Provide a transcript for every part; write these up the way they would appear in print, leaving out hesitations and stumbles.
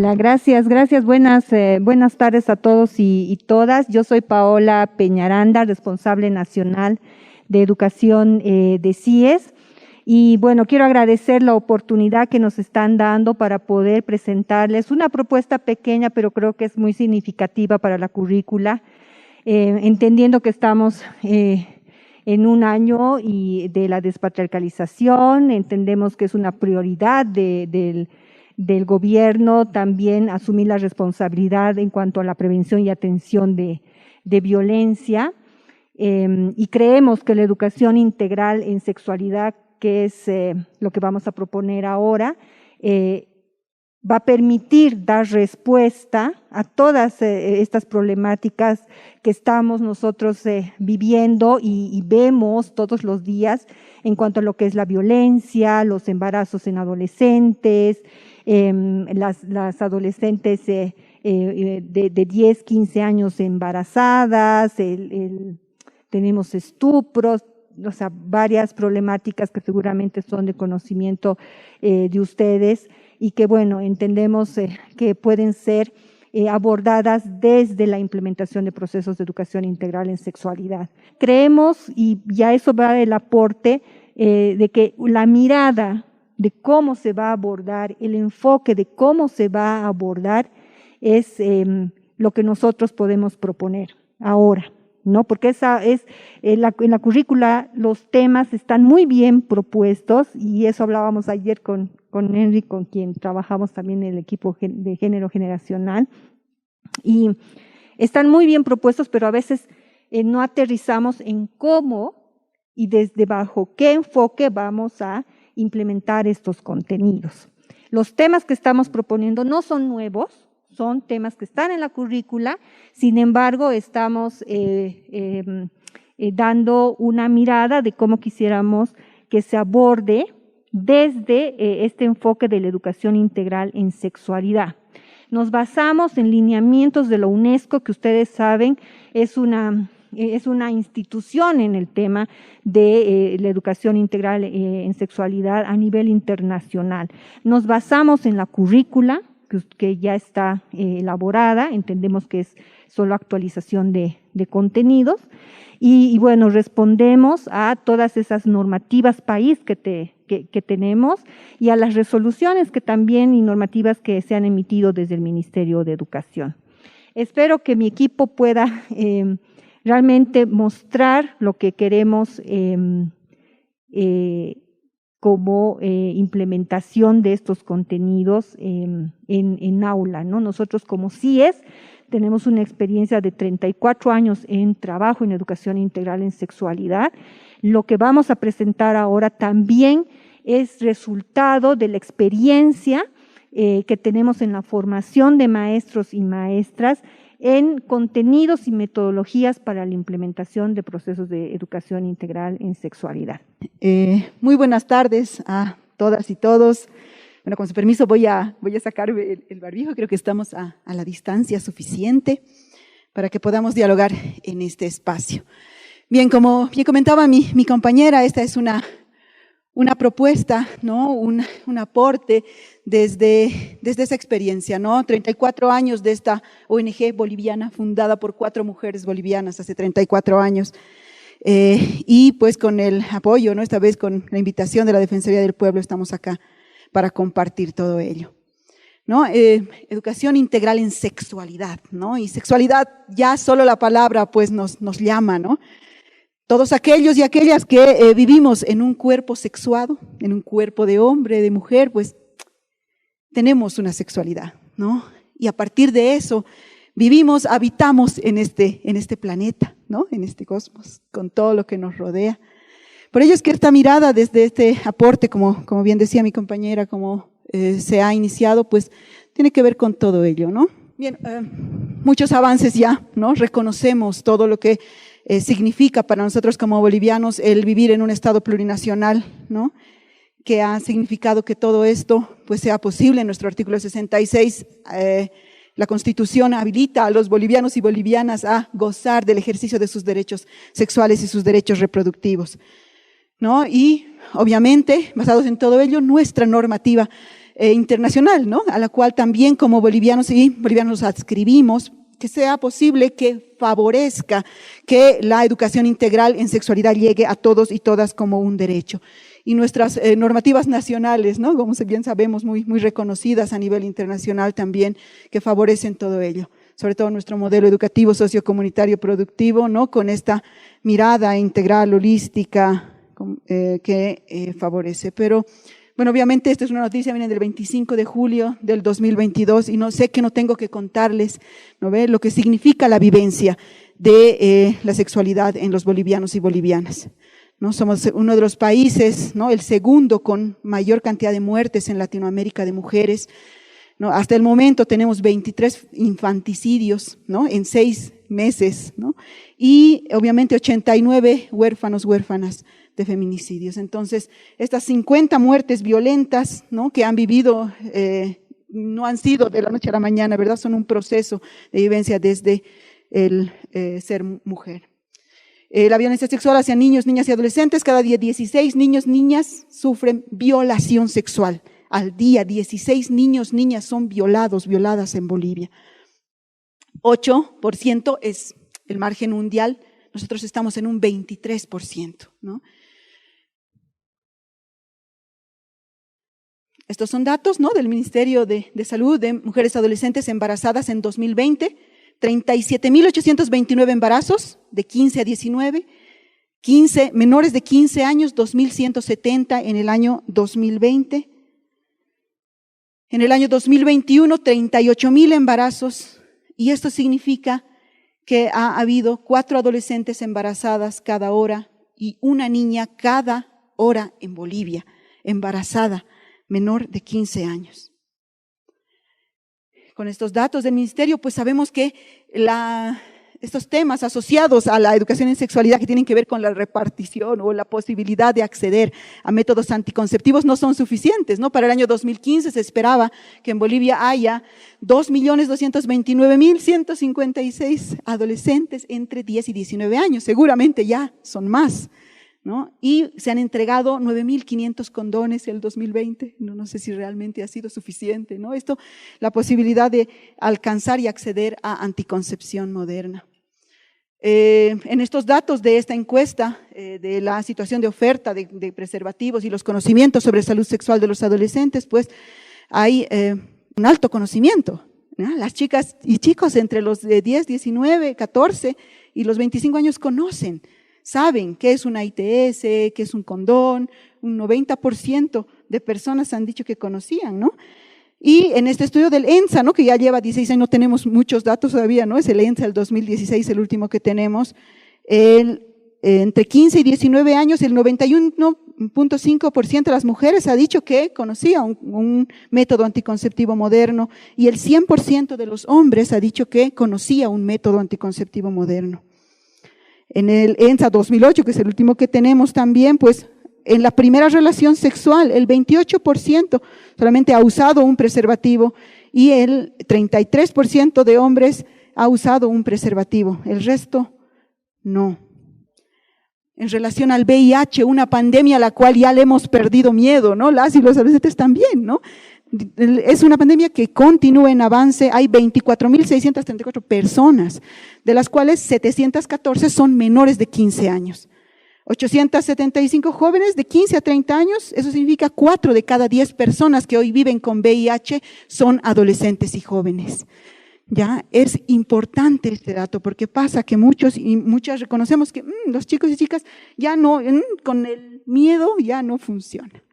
Hola, gracias. Buenas tardes a todos y todas. Yo soy Paola Peñaranda, responsable nacional de educación de CIES. Y bueno, quiero agradecer la oportunidad que nos están dando para poder presentarles una propuesta pequeña, pero creo que es muy significativa para la currícula, entendiendo que estamos en un año de la despatriarcalización. Entendemos que es una prioridad del gobierno también asumir la responsabilidad en cuanto a la prevención y atención de violencia, y creemos que la educación integral en sexualidad, que es lo que vamos a proponer ahora, va a permitir dar respuesta a todas estas problemáticas que estamos nosotros viviendo y vemos todos los días en cuanto a lo que es la violencia, los embarazos en adolescentes, las adolescentes de 10, 15 años embarazadas, tenemos estupros, o sea, varias problemáticas que seguramente son de conocimiento de ustedes y que, bueno, entendemos que pueden ser abordadas desde la implementación de procesos de educación integral en sexualidad. Creemos, y ya eso va el aporte, de que la mirada de cómo se va a abordar, el enfoque de cómo se va a abordar es lo que nosotros podemos proponer ahora, ¿no? Porque esa es en la currícula los temas están muy bien propuestos, y eso hablábamos ayer con Henry, con quien trabajamos también en el equipo de género generacional, y están muy bien propuestos, pero a veces no aterrizamos en cómo y desde bajo qué enfoque vamos a implementar estos contenidos. Los temas que estamos proponiendo no son nuevos, son temas que están en la currícula. Sin embargo, estamos dando una mirada de cómo quisiéramos que se aborde desde este enfoque de la educación integral en sexualidad. Nos basamos en lineamientos de la UNESCO, que ustedes saben es una institución en el tema de la educación integral en sexualidad a nivel internacional. Nos basamos en la currícula, que ya está elaborada, entendemos que es solo actualización de contenidos, y bueno, respondemos a todas esas normativas país que tenemos y a las resoluciones que también y normativas que se han emitido desde el Ministerio de Educación. Espero que mi equipo pueda realmente mostrar lo que queremos como implementación de estos contenidos en aula, ¿no? Nosotros como CIES tenemos una experiencia de 34 años en trabajo en educación integral en sexualidad. Lo que vamos a presentar ahora también es resultado de la experiencia que tenemos en la formación de maestros y maestras en contenidos y metodologías para la implementación de procesos de educación integral en sexualidad. Muy buenas tardes a todas y todos. Bueno, con su permiso voy a sacar el barbijo. Creo que estamos a la distancia suficiente para que podamos dialogar en este espacio. Bien, como bien comentaba mi compañera, esta es una propuesta, ¿no? Un aporte desde esa experiencia, ¿no? 34 años de esta ONG boliviana fundada por 4 mujeres bolivianas hace 34 años. Y pues con el apoyo, ¿no? Esta vez con la invitación de la Defensoría del Pueblo estamos acá para compartir todo ello, ¿no? Educación integral en sexualidad, ¿no? Y sexualidad, ya solo la palabra pues nos llama, ¿no? Todos aquellos y aquellas que vivimos en un cuerpo sexuado, en un cuerpo de hombre, de mujer, pues tenemos una sexualidad, ¿no? Y a partir de eso vivimos, habitamos en este planeta, ¿no? En este cosmos, con todo lo que nos rodea. Por ello es que esta mirada desde este aporte, como bien decía mi compañera, como se ha iniciado, pues tiene que ver con todo ello, ¿no? Bien, muchos avances ya, ¿no? Reconocemos todo lo que significa para nosotros como bolivianos el vivir en un estado plurinacional, ¿no? Que ha significado que todo esto pues sea posible. En nuestro artículo 66, la Constitución habilita a los bolivianos y bolivianas a gozar del ejercicio de sus derechos sexuales y sus derechos reproductivos, ¿no? Y obviamente, basados en todo ello, nuestra normativa internacional, ¿no? A la cual también como bolivianos y bolivianos nos adscribimos, que sea posible que favorezca que la educación integral en sexualidad llegue a todos y todas como un derecho. Y nuestras normativas nacionales, ¿no? Como bien sabemos, muy reconocidas a nivel internacional también, que favorecen todo ello. Sobre todo nuestro modelo educativo sociocomunitario productivo, ¿no? Con esta mirada integral, holística, que favorece. Pero, bueno, obviamente esta es una noticia, viene del 25 de julio del 2022 y no sé que no tengo que contarles, ¿no ve? Lo que significa la vivencia de la sexualidad en los bolivianos y bolivianas, ¿no? Somos uno de los países, ¿no? El segundo con mayor cantidad de muertes en Latinoamérica de mujeres, ¿no? Hasta el momento tenemos 23 infanticidios, ¿no? En 6 meses, ¿no? Y obviamente 89 huérfanas de feminicidios. Entonces, estas 50 muertes violentas, ¿no? Que han vivido, no han sido de la noche a la mañana, ¿verdad? Son un proceso de vivencia desde el ser mujer. La violencia sexual hacia niños, niñas y adolescentes, cada día 16 niños, niñas sufren violación sexual. Al día 16 niños, niñas son violadas en Bolivia. 8% es el margen mundial, nosotros estamos en un 23%, ¿no? Estos son datos, ¿no? Del Ministerio de Salud de mujeres adolescentes embarazadas en 2020, 37.829 embarazos de 15 a 19, menores de 15 años, 2.170 en el año 2020. En el año 2021, 38.000 embarazos, y esto significa que ha habido 4 adolescentes embarazadas cada hora y una niña cada hora en Bolivia, embarazada, menor de 15 años. Con estos datos del ministerio, pues sabemos que estos temas asociados a la educación en sexualidad que tienen que ver con la repartición o la posibilidad de acceder a métodos anticonceptivos no son suficientes, ¿no? Para el año 2015 se esperaba que en Bolivia haya 2.229.156 adolescentes entre 10 y 19 años. Seguramente ya son más, ¿no? Y se han entregado 9.500 condones el 2020. No sé si realmente ha sido suficiente, ¿no? Esto, la posibilidad de alcanzar y acceder a anticoncepción moderna. En estos datos de esta encuesta de la situación de oferta de preservativos y los conocimientos sobre salud sexual de los adolescentes, pues hay un alto conocimiento, ¿no? Las chicas y chicos entre los de 10, 19, 14 y los 25 años conocen, saben qué es una ITS, qué es un condón. Un 90% de personas han dicho que conocían, ¿no? Y en este estudio del ENSA, ¿no? Que ya lleva 16 años, no tenemos muchos datos todavía, ¿no? Es el ENSA, el 2016, el último que tenemos. Entre 15 y 19 años, el 91.5% de las mujeres ha dicho que conocía un método anticonceptivo moderno y el 100% de los hombres ha dicho que conocía un método anticonceptivo moderno. En el ENSA 2008, que es el último que tenemos también, pues en la primera relación sexual, el 28% solamente ha usado un preservativo y el 33% de hombres ha usado un preservativo, el resto no. En relación al VIH, una pandemia a la cual ya le hemos perdido miedo, ¿no? Las y los adolescentes también, ¿no? Es una pandemia que continúa en avance, hay 24.634 personas, de las cuales 714 son menores de 15 años. 875 jóvenes de 15 a 30 años, eso significa 4 de cada 10 personas que hoy viven con VIH son adolescentes y jóvenes. Ya es importante este dato porque pasa que muchos y muchas reconocemos que los chicos y chicas ya no, con el miedo ya no funciona.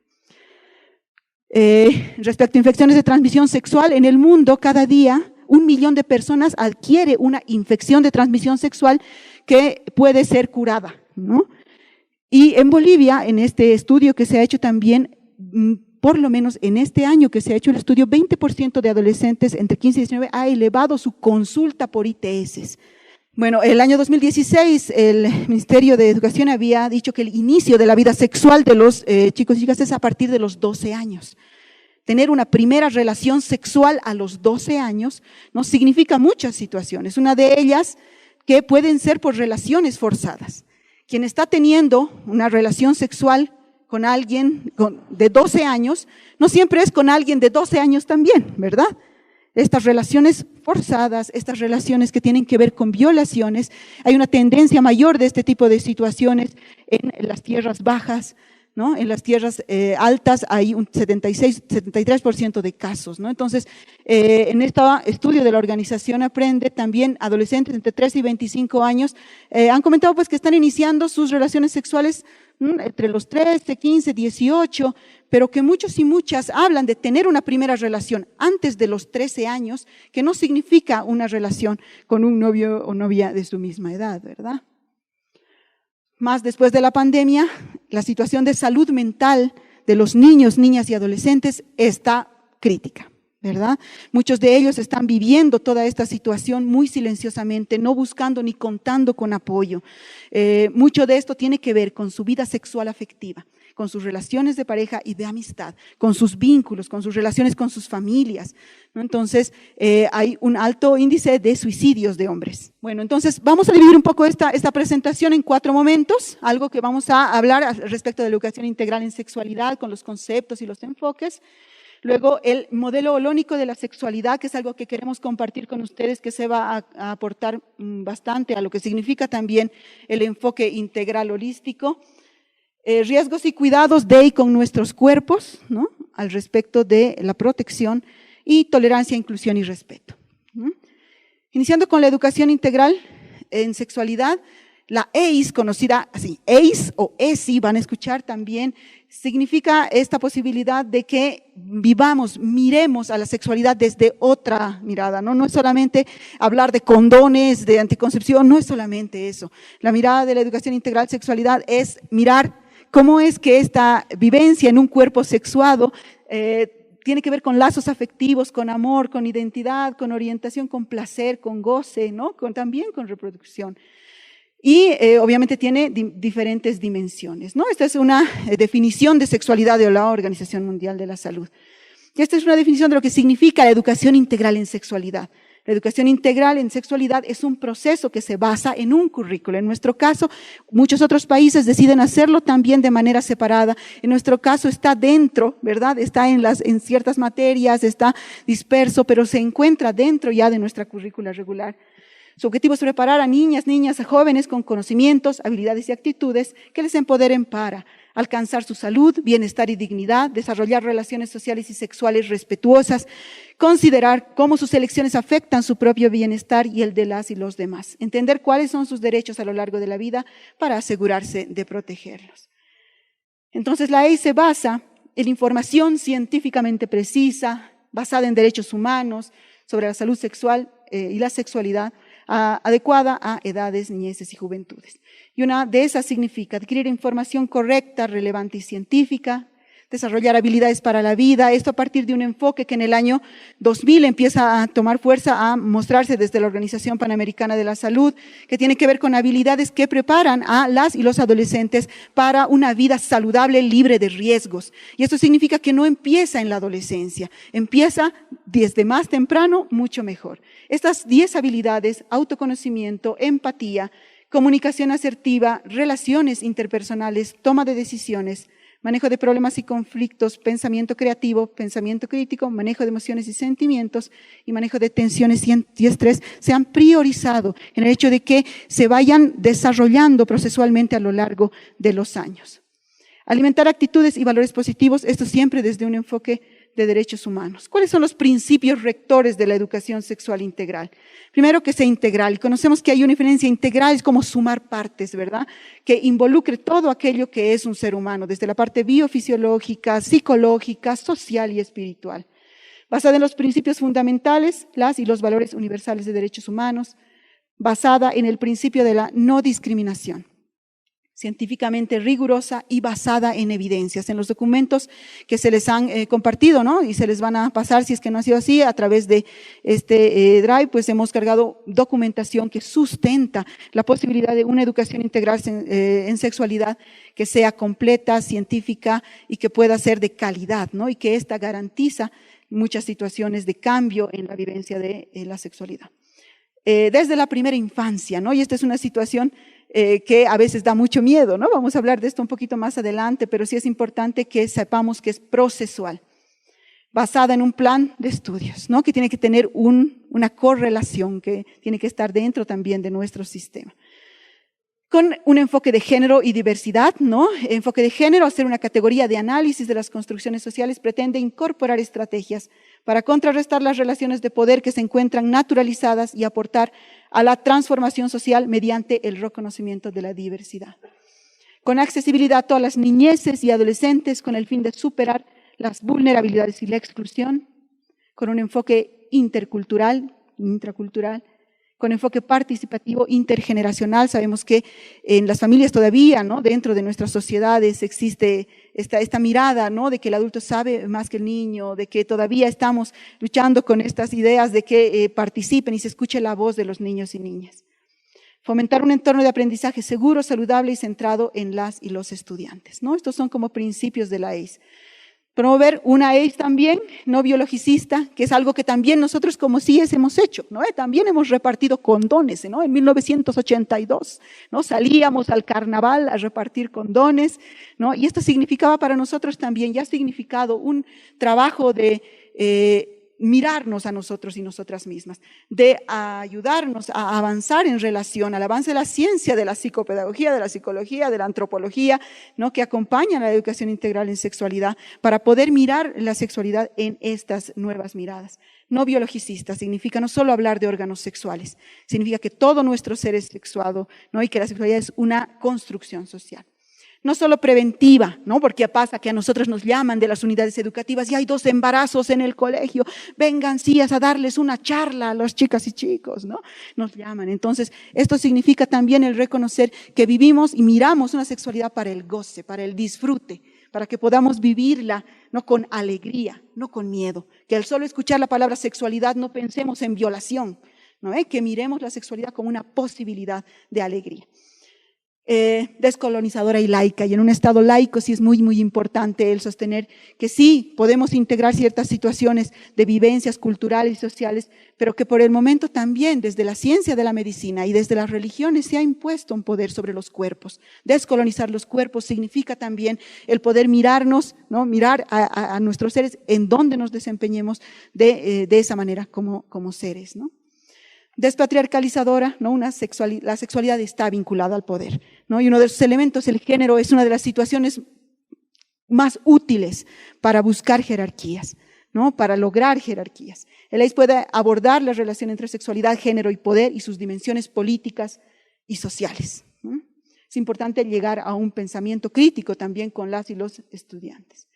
Respecto a infecciones de transmisión sexual, en el mundo cada día 1 millón de personas adquiere una infección de transmisión sexual que puede ser curada, ¿no? Y en Bolivia, en este estudio que se ha hecho también, por lo menos en este año que se ha hecho el estudio, 20% de adolescentes entre 15 y 19 ha elevado su consulta por ITS. Bueno, el año 2016 el Ministerio de Educación había dicho que el inicio de la vida sexual de los chicos y chicas es a partir de los 12 años. Tener una primera relación sexual a los 12 años no significa muchas situaciones. Una de ellas que pueden ser por relaciones forzadas. Quien está teniendo una relación sexual con alguien de 12 años, no siempre es con alguien de 12 años también, ¿verdad? Estas relaciones forzadas, estas relaciones que tienen que ver con violaciones, hay una tendencia mayor de este tipo de situaciones en las tierras bajas, ¿no? En las tierras altas hay un 73% de casos, ¿no? Entonces, en este estudio de la organización Aprende, también adolescentes entre 13 y 25 años han comentado pues que están iniciando sus relaciones sexuales entre los 13, 15, 18, pero que muchos y muchas hablan de tener una primera relación antes de los 13 años, que no significa una relación con un novio o novia de su misma edad, ¿verdad? Más después de la pandemia, la situación de salud mental de los niños, niñas y adolescentes está crítica, ¿verdad? Muchos de ellos están viviendo toda esta situación muy silenciosamente, no buscando ni contando con apoyo. Mucho de esto tiene que ver con su vida sexual afectiva, con sus relaciones de pareja y de amistad, con sus vínculos, con sus relaciones con sus familias, ¿no? Entonces, hay un alto índice de suicidios de hombres. Bueno, entonces vamos a dividir un poco esta presentación en 4 momentos, algo que vamos a hablar respecto de la educación integral en sexualidad, con los conceptos y los enfoques. Luego, el modelo holónico de la sexualidad, que es algo que queremos compartir con ustedes, que se va a aportar bastante a lo que significa también el enfoque integral holístico. Riesgos y cuidados de y con nuestros cuerpos, ¿no? Al respecto de la protección y tolerancia, inclusión y respeto. Iniciando con la educación integral en sexualidad, la EIS, conocida así, EIS o ESI, van a escuchar también, significa esta posibilidad de que vivamos, miremos a la sexualidad desde otra mirada, ¿no? No es solamente hablar de condones, de anticoncepción, no es solamente eso. La mirada de la educación integral sexualidad es mirar cómo es que esta vivencia en un cuerpo sexuado tiene que ver con lazos afectivos, con amor, con identidad, con orientación, con placer, con goce, ¿no? También con reproducción. Y obviamente tiene diferentes dimensiones, ¿no? Esta es una definición de sexualidad de la Organización Mundial de la Salud. Y esta es una definición de lo que significa la educación integral en sexualidad. La educación integral en sexualidad es un proceso que se basa en un currículo. En nuestro caso, muchos otros países deciden hacerlo también de manera separada. En nuestro caso está dentro, ¿verdad? Está en ciertas materias, está disperso, pero se encuentra dentro ya de nuestra currícula regular. Su objetivo es preparar a niñas, a jóvenes con conocimientos, habilidades y actitudes que les empoderen para alcanzar su salud, bienestar y dignidad, desarrollar relaciones sociales y sexuales respetuosas, considerar cómo sus elecciones afectan su propio bienestar y el de las y los demás, entender cuáles son sus derechos a lo largo de la vida para asegurarse de protegerlos. Entonces la EI se basa en información científicamente precisa, basada en derechos humanos, sobre la salud sexual y la sexualidad, adecuada a edades, niñeces y juventudes. Y una de esas significa adquirir información correcta, relevante y científica, desarrollar habilidades para la vida, esto a partir de un enfoque que en el año 2000 empieza a tomar fuerza, a mostrarse desde la Organización Panamericana de la Salud, que tiene que ver con habilidades que preparan a las y los adolescentes para una vida saludable, libre de riesgos. Y esto significa que no empieza en la adolescencia, empieza desde más temprano, mucho mejor. Estas 10 habilidades, autoconocimiento, empatía, comunicación asertiva, relaciones interpersonales, toma de decisiones, manejo de problemas y conflictos, pensamiento creativo, pensamiento crítico, manejo de emociones y sentimientos y manejo de tensiones y estrés se han priorizado en el hecho de que se vayan desarrollando procesualmente a lo largo de los años. Alimentar actitudes y valores positivos, esto siempre desde un enfoque de derechos humanos. ¿Cuáles son los principios rectores de la educación sexual integral? Primero, que sea integral. Conocemos que hay una diferencia integral, es como sumar partes, ¿verdad? Que involucre todo aquello que es un ser humano, desde la parte biofisiológica, psicológica, social y espiritual. Basada en los principios fundamentales, las y los valores universales de derechos humanos, basada en el principio de la no discriminación, científicamente rigurosa y basada en evidencias, en los documentos que se les han compartido, ¿no? Y se les van a pasar, si es que no ha sido así, a través de este Drive, pues hemos cargado documentación que sustenta la posibilidad de una educación integral en sexualidad que sea completa, científica y que pueda ser de calidad, ¿no? Y que esta garantiza muchas situaciones de cambio en la vivencia de la sexualidad. Desde la primera infancia, ¿no? Y esta es una situación que a veces da mucho miedo, ¿no? Vamos a hablar de esto un poquito más adelante, pero sí es importante que sepamos que es procesual, basada en un plan de estudios, ¿no? Que tiene que tener una correlación, que tiene que estar dentro también de nuestro sistema. Con un enfoque de género y diversidad, ¿no? Enfoque de género, hacer una categoría de análisis de las construcciones sociales, pretende incorporar estrategias para contrarrestar las relaciones de poder que se encuentran naturalizadas y aportar a la transformación social mediante el reconocimiento de la diversidad. Con accesibilidad a todas las niñeces y adolescentes con el fin de superar las vulnerabilidades y la exclusión, con un enfoque intercultural, intracultural, con enfoque participativo, intergeneracional. Sabemos que en las familias todavía, ¿no? Dentro de nuestras sociedades existe esta mirada, ¿no? De que el adulto sabe más que el niño, de que todavía estamos luchando con estas ideas de que participen y se escuche la voz de los niños y niñas. Fomentar un entorno de aprendizaje seguro, saludable y centrado en las y los estudiantes, ¿no? Estos son como principios de la EIS. Promover una EIS también no biologicista, que es algo que también nosotros como CIES hemos hecho, ¿no? También hemos repartido condones, ¿no? En 1982, ¿no? Salíamos al carnaval a repartir condones, ¿no? Y esto significaba para nosotros también, ya ha significado un trabajo de mirarnos a nosotros y nosotras mismas, de ayudarnos a avanzar en relación al avance de la ciencia, de la psicopedagogía, de la psicología, de la antropología, ¿no? Que acompañan a la educación integral en sexualidad para poder mirar la sexualidad en estas nuevas miradas. No biologicista significa no solo hablar de órganos sexuales, significa que todo nuestro ser es sexuado, ¿no? Y que la sexualidad es una construcción social. No solo preventiva, ¿no? Porque pasa que a nosotros nos llaman de las unidades educativas y hay 2 embarazos en el colegio, vengan CIES a darles una charla a las chicas y chicos, ¿no? Nos llaman. Entonces, esto significa también el reconocer que vivimos y miramos una sexualidad para el goce, para el disfrute, para que podamos vivirla, no con alegría, no con miedo. Que al solo escuchar la palabra sexualidad no pensemos en violación, ¿no? Que miremos la sexualidad como una posibilidad de alegría. Descolonizadora y laica, y en un estado laico sí es muy, muy importante el sostener que sí podemos integrar ciertas situaciones de vivencias culturales y sociales, pero que por el momento también desde la ciencia de la medicina y desde las religiones se ha impuesto un poder sobre los cuerpos. Descolonizar los cuerpos significa también el poder mirarnos, ¿no? Mirar a nuestros seres en donde nos desempeñemos de esa manera como seres, ¿no? Despatriarcalizadora, ¿no? La sexualidad está vinculada al poder, ¿no? Y uno de esos elementos, el género, es una de las situaciones más útiles para buscar jerarquías, ¿no? Para lograr jerarquías. El EIS puede abordar la relación entre sexualidad, género y poder y sus dimensiones políticas y sociales, ¿no? Es importante llegar a un pensamiento crítico también con las y los estudiantes.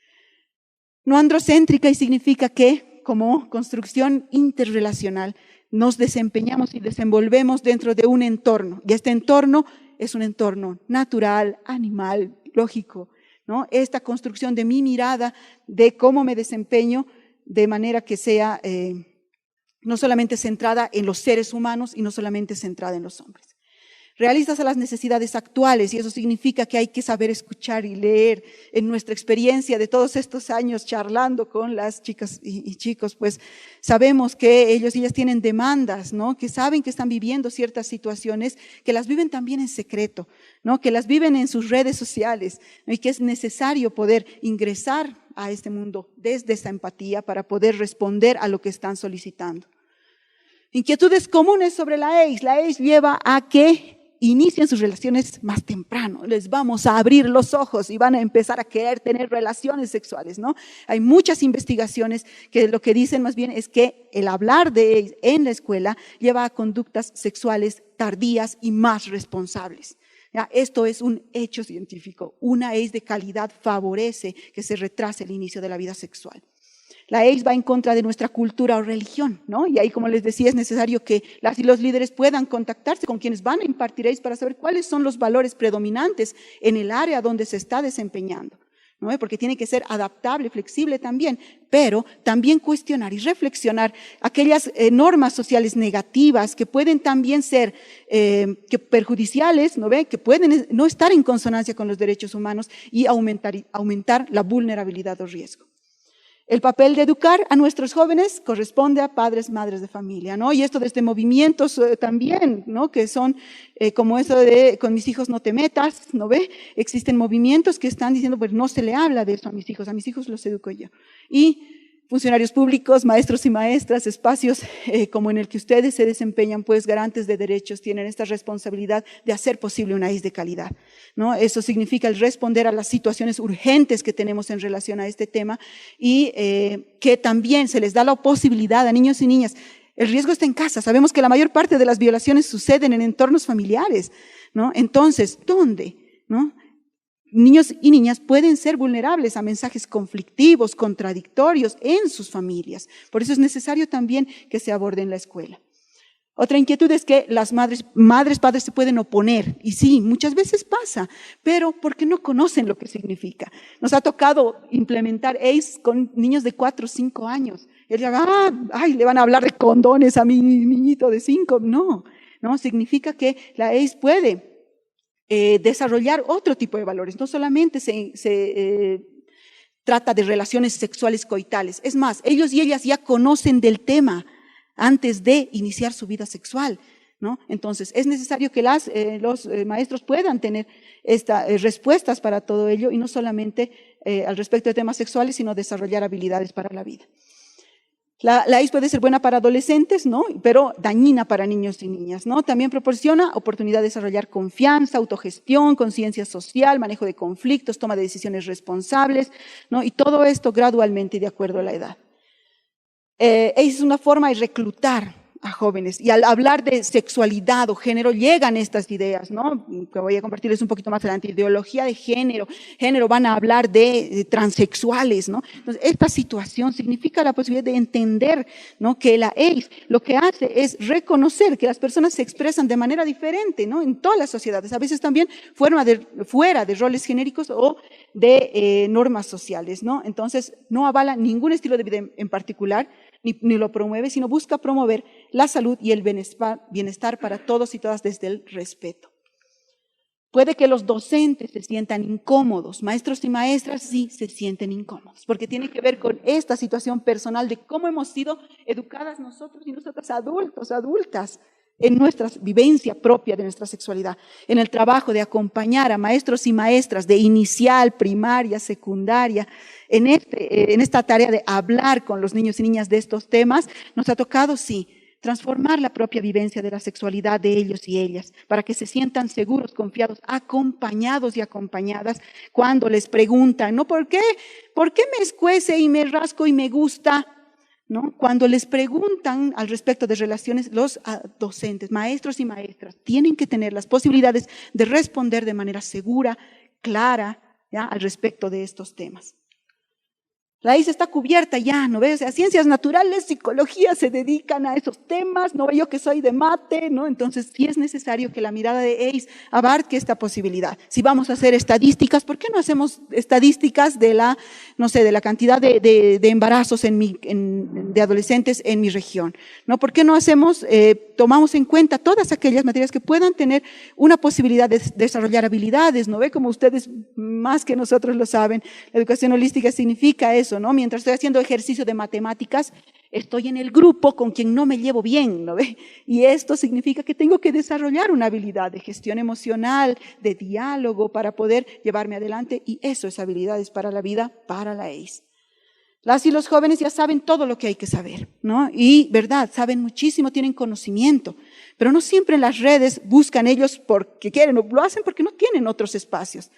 No androcéntrica, y significa que como construcción interrelacional nos desempeñamos y desenvolvemos dentro de un entorno, y este entorno es un entorno natural, animal, lógico, ¿no? Esta construcción de mi mirada de cómo me desempeño de manera que sea no solamente centrada en los seres humanos y no solamente centrada en los hombres. Realistas a las necesidades actuales, y eso significa que hay que saber escuchar y leer. En nuestra experiencia de todos estos años charlando con las chicas y chicos, pues sabemos que ellos y ellas tienen demandas, ¿no? Que saben que están viviendo ciertas situaciones, que las viven también en secreto, ¿no? Que las viven en sus redes sociales, ¿no? Y que es necesario poder ingresar a este mundo desde esa empatía para poder responder a lo que están solicitando. Inquietudes comunes sobre la EIS. La EIS lleva a que inicien sus relaciones más temprano, les vamos a abrir los ojos y van a empezar a querer tener relaciones sexuales, ¿no? Hay muchas investigaciones que lo que dicen más bien es que el hablar de EIS en la escuela lleva a conductas sexuales tardías y más responsables. ¿Ya? Esto es un hecho científico. Una EIS de calidad favorece que se retrase el inicio de la vida sexual. La EIS va en contra de nuestra cultura o religión, ¿no? Y ahí, como les decía, es necesario que las y los líderes puedan contactarse con quienes van a impartir EIS para saber cuáles son los valores predominantes en el área donde se está desempeñando, ¿no? Porque tiene que ser adaptable, flexible también, pero también cuestionar y reflexionar aquellas normas sociales negativas que pueden también ser que perjudiciales, ¿no ve? Que pueden no estar en consonancia con los derechos humanos y aumentar la vulnerabilidad o riesgo. El papel de educar a nuestros jóvenes corresponde a padres, madres de familia, ¿no? Y esto desde movimientos también, ¿no? Que son como eso de con mis hijos no te metas, ¿no ve? Existen movimientos que están diciendo, pues no se le habla de eso a mis hijos los educo yo. Y funcionarios públicos, maestros y maestras, espacios como en el que ustedes se desempeñan, pues garantes de derechos, tienen esta responsabilidad de hacer posible una IS de calidad, ¿no? Eso significa el responder a las situaciones urgentes que tenemos en relación a este tema y que también se les da la posibilidad a niños y niñas. El riesgo está en casa. Sabemos que la mayor parte de las violaciones suceden en entornos familiares, ¿no? Entonces, ¿dónde? ¿No? Niños y niñas pueden ser vulnerables a mensajes conflictivos, contradictorios en sus familias. Por eso es necesario también que se aborde en la escuela. Otra inquietud es que las padres se pueden oponer. Y sí, muchas veces pasa, pero porque no conocen lo que significa. Nos ha tocado implementar ACE con niños de 4 o 5 años. Y le van a hablar de condones a mi niñito de 5. No, significa que la ACE puede desarrollar otro tipo de valores. No solamente se trata de relaciones sexuales coitales. Es más, ellos y ellas ya conocen del tema antes de iniciar su vida sexual, ¿no? Entonces, es necesario que los maestros puedan tener respuestas para todo ello y no solamente al respecto de temas sexuales, sino desarrollar habilidades para la vida. La IS puede ser buena para adolescentes, ¿no? Pero dañina para niños y niñas, ¿no? También proporciona oportunidad de desarrollar confianza, autogestión, conciencia social, manejo de conflictos, toma de decisiones responsables, ¿no? Y todo esto gradualmente y de acuerdo a la edad. Es una forma de reclutar a jóvenes y al hablar de sexualidad o género llegan estas ideas, ¿no? Que voy a compartirles un poquito más adelante. Ideología de género, van a hablar de transexuales, ¿no? Entonces, esta situación significa la posibilidad de entender, ¿no? Que la ACE lo que hace es reconocer que las personas se expresan de manera diferente, ¿no? En todas las sociedades, a veces también fuera de roles genéricos o de normas sociales, ¿no? Entonces, no avala ningún estilo de vida en particular, ni lo promueve, sino busca promover la salud y el bienestar para todos y todas desde el respeto. Puede que los docentes se sientan incómodos, maestros y maestras sí se sienten incómodos, porque tiene que ver con esta situación personal de cómo hemos sido educadas nosotros y nosotras adultos, adultas, en nuestra vivencia propia de nuestra sexualidad, en el trabajo de acompañar a maestros y maestras de inicial, primaria, secundaria, en esta tarea de hablar con los niños y niñas de estos temas, nos ha tocado, sí, transformar la propia vivencia de la sexualidad de ellos y ellas, para que se sientan seguros, confiados, acompañados y acompañadas cuando les preguntan, ¿no? ¿Por qué me escuece y me rasco y me gusta? ¿No? Cuando les preguntan al respecto de relaciones, los docentes, maestros y maestras, tienen que tener las posibilidades de responder de manera segura, clara, ¿ya? Al respecto de estos temas. La IS está cubierta ya, ¿no ves? O sea, ciencias naturales, psicología se dedican a esos temas, no veo yo que soy de mate, ¿no? Entonces sí es necesario que la mirada de ACE abarque esta posibilidad. Si vamos a hacer estadísticas, ¿por qué no hacemos estadísticas de la cantidad de embarazos de adolescentes en mi región? ¿No? ¿Por qué no tomamos en cuenta todas aquellas materias que puedan tener una posibilidad de desarrollar habilidades? ¿No ve? Como ustedes más que nosotros lo saben, la educación holística significa eso, ¿no? Mientras estoy haciendo ejercicio de matemáticas, estoy en el grupo con quien no me llevo bien, ¿no ve? Y esto significa que tengo que desarrollar una habilidad de gestión emocional, de diálogo para poder llevarme adelante, y eso es habilidades para la vida, para la ACE. Las y los jóvenes ya saben todo lo que hay que saber, ¿no? Y, verdad, saben muchísimo, tienen conocimiento, pero no siempre en las redes buscan ellos porque quieren, o lo hacen porque no tienen otros espacios.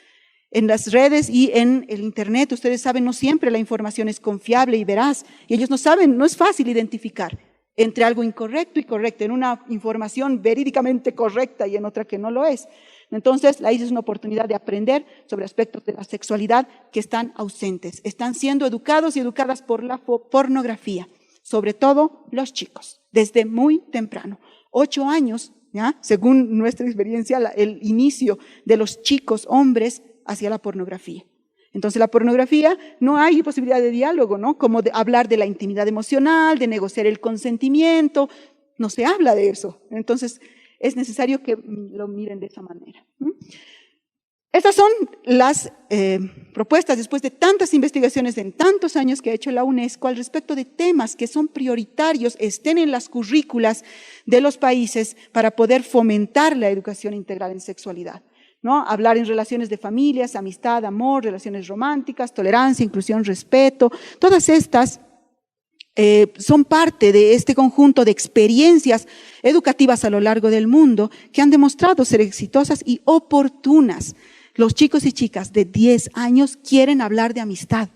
En las redes y en el internet, ustedes saben, no siempre la información es confiable y veraz, y ellos no saben, no es fácil identificar entre algo incorrecto y correcto, en una información verídicamente correcta y en otra que no lo es. Entonces, la IS es una oportunidad de aprender sobre aspectos de la sexualidad que están ausentes, están siendo educados y educadas por la pornografía, sobre todo los chicos, desde muy temprano, 8 años, ¿ya? Según nuestra experiencia, el inicio de los chicos hombres hacia la pornografía. Entonces, la pornografía no hay posibilidad de diálogo, ¿no? Como de hablar de la intimidad emocional, de negociar el consentimiento, no se habla de eso. Entonces, es necesario que lo miren de esa manera. Estas son las propuestas después de tantas investigaciones en tantos años que ha hecho la UNESCO al respecto de temas que son prioritarios, estén en las currículas de los países para poder fomentar la educación integral en sexualidad, ¿no? Hablar en relaciones de familias, amistad, amor, relaciones románticas, tolerancia, inclusión, respeto, todas estas son parte de este conjunto de experiencias educativas a lo largo del mundo que han demostrado ser exitosas y oportunas. Los chicos y chicas de 10 años quieren hablar de amistad,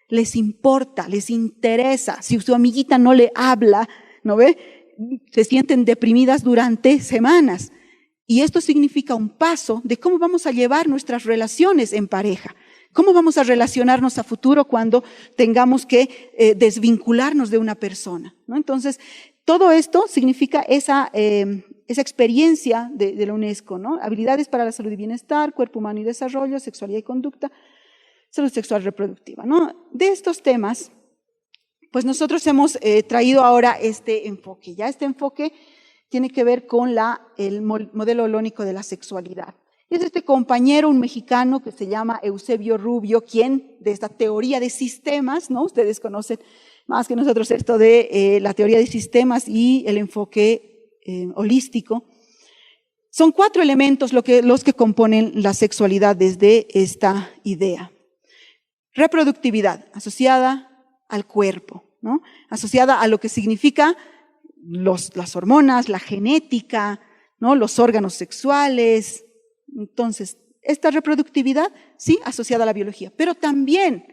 les importa, les interesa. Si su amiguita no le habla, ¿no ve? Se sienten deprimidas durante semanas. Y esto significa un paso de cómo vamos a llevar nuestras relaciones en pareja. ¿Cómo vamos a relacionarnos a futuro cuando tengamos que desvincularnos de una persona, ¿no? Entonces, todo esto significa esa experiencia de la UNESCO, ¿no? Habilidades para la salud y bienestar, cuerpo humano y desarrollo, sexualidad y conducta, salud sexual reproductiva, ¿no? De estos temas, pues nosotros hemos traído ahora este enfoque. Ya este enfoque tiene que ver con el modelo holónico de la sexualidad. Es este compañero, un mexicano que se llama Eusebio Rubio, quien de esta teoría de sistemas, ¿no? Ustedes conocen más que nosotros esto de la teoría de sistemas y el enfoque holístico. Son 4 elementos los que componen la sexualidad desde esta idea. Reproductividad, asociada al cuerpo, ¿no? Asociada a lo que significa las hormonas, la genética, ¿no? Los órganos sexuales. Entonces, esta reproductividad, sí, asociada a la biología, pero también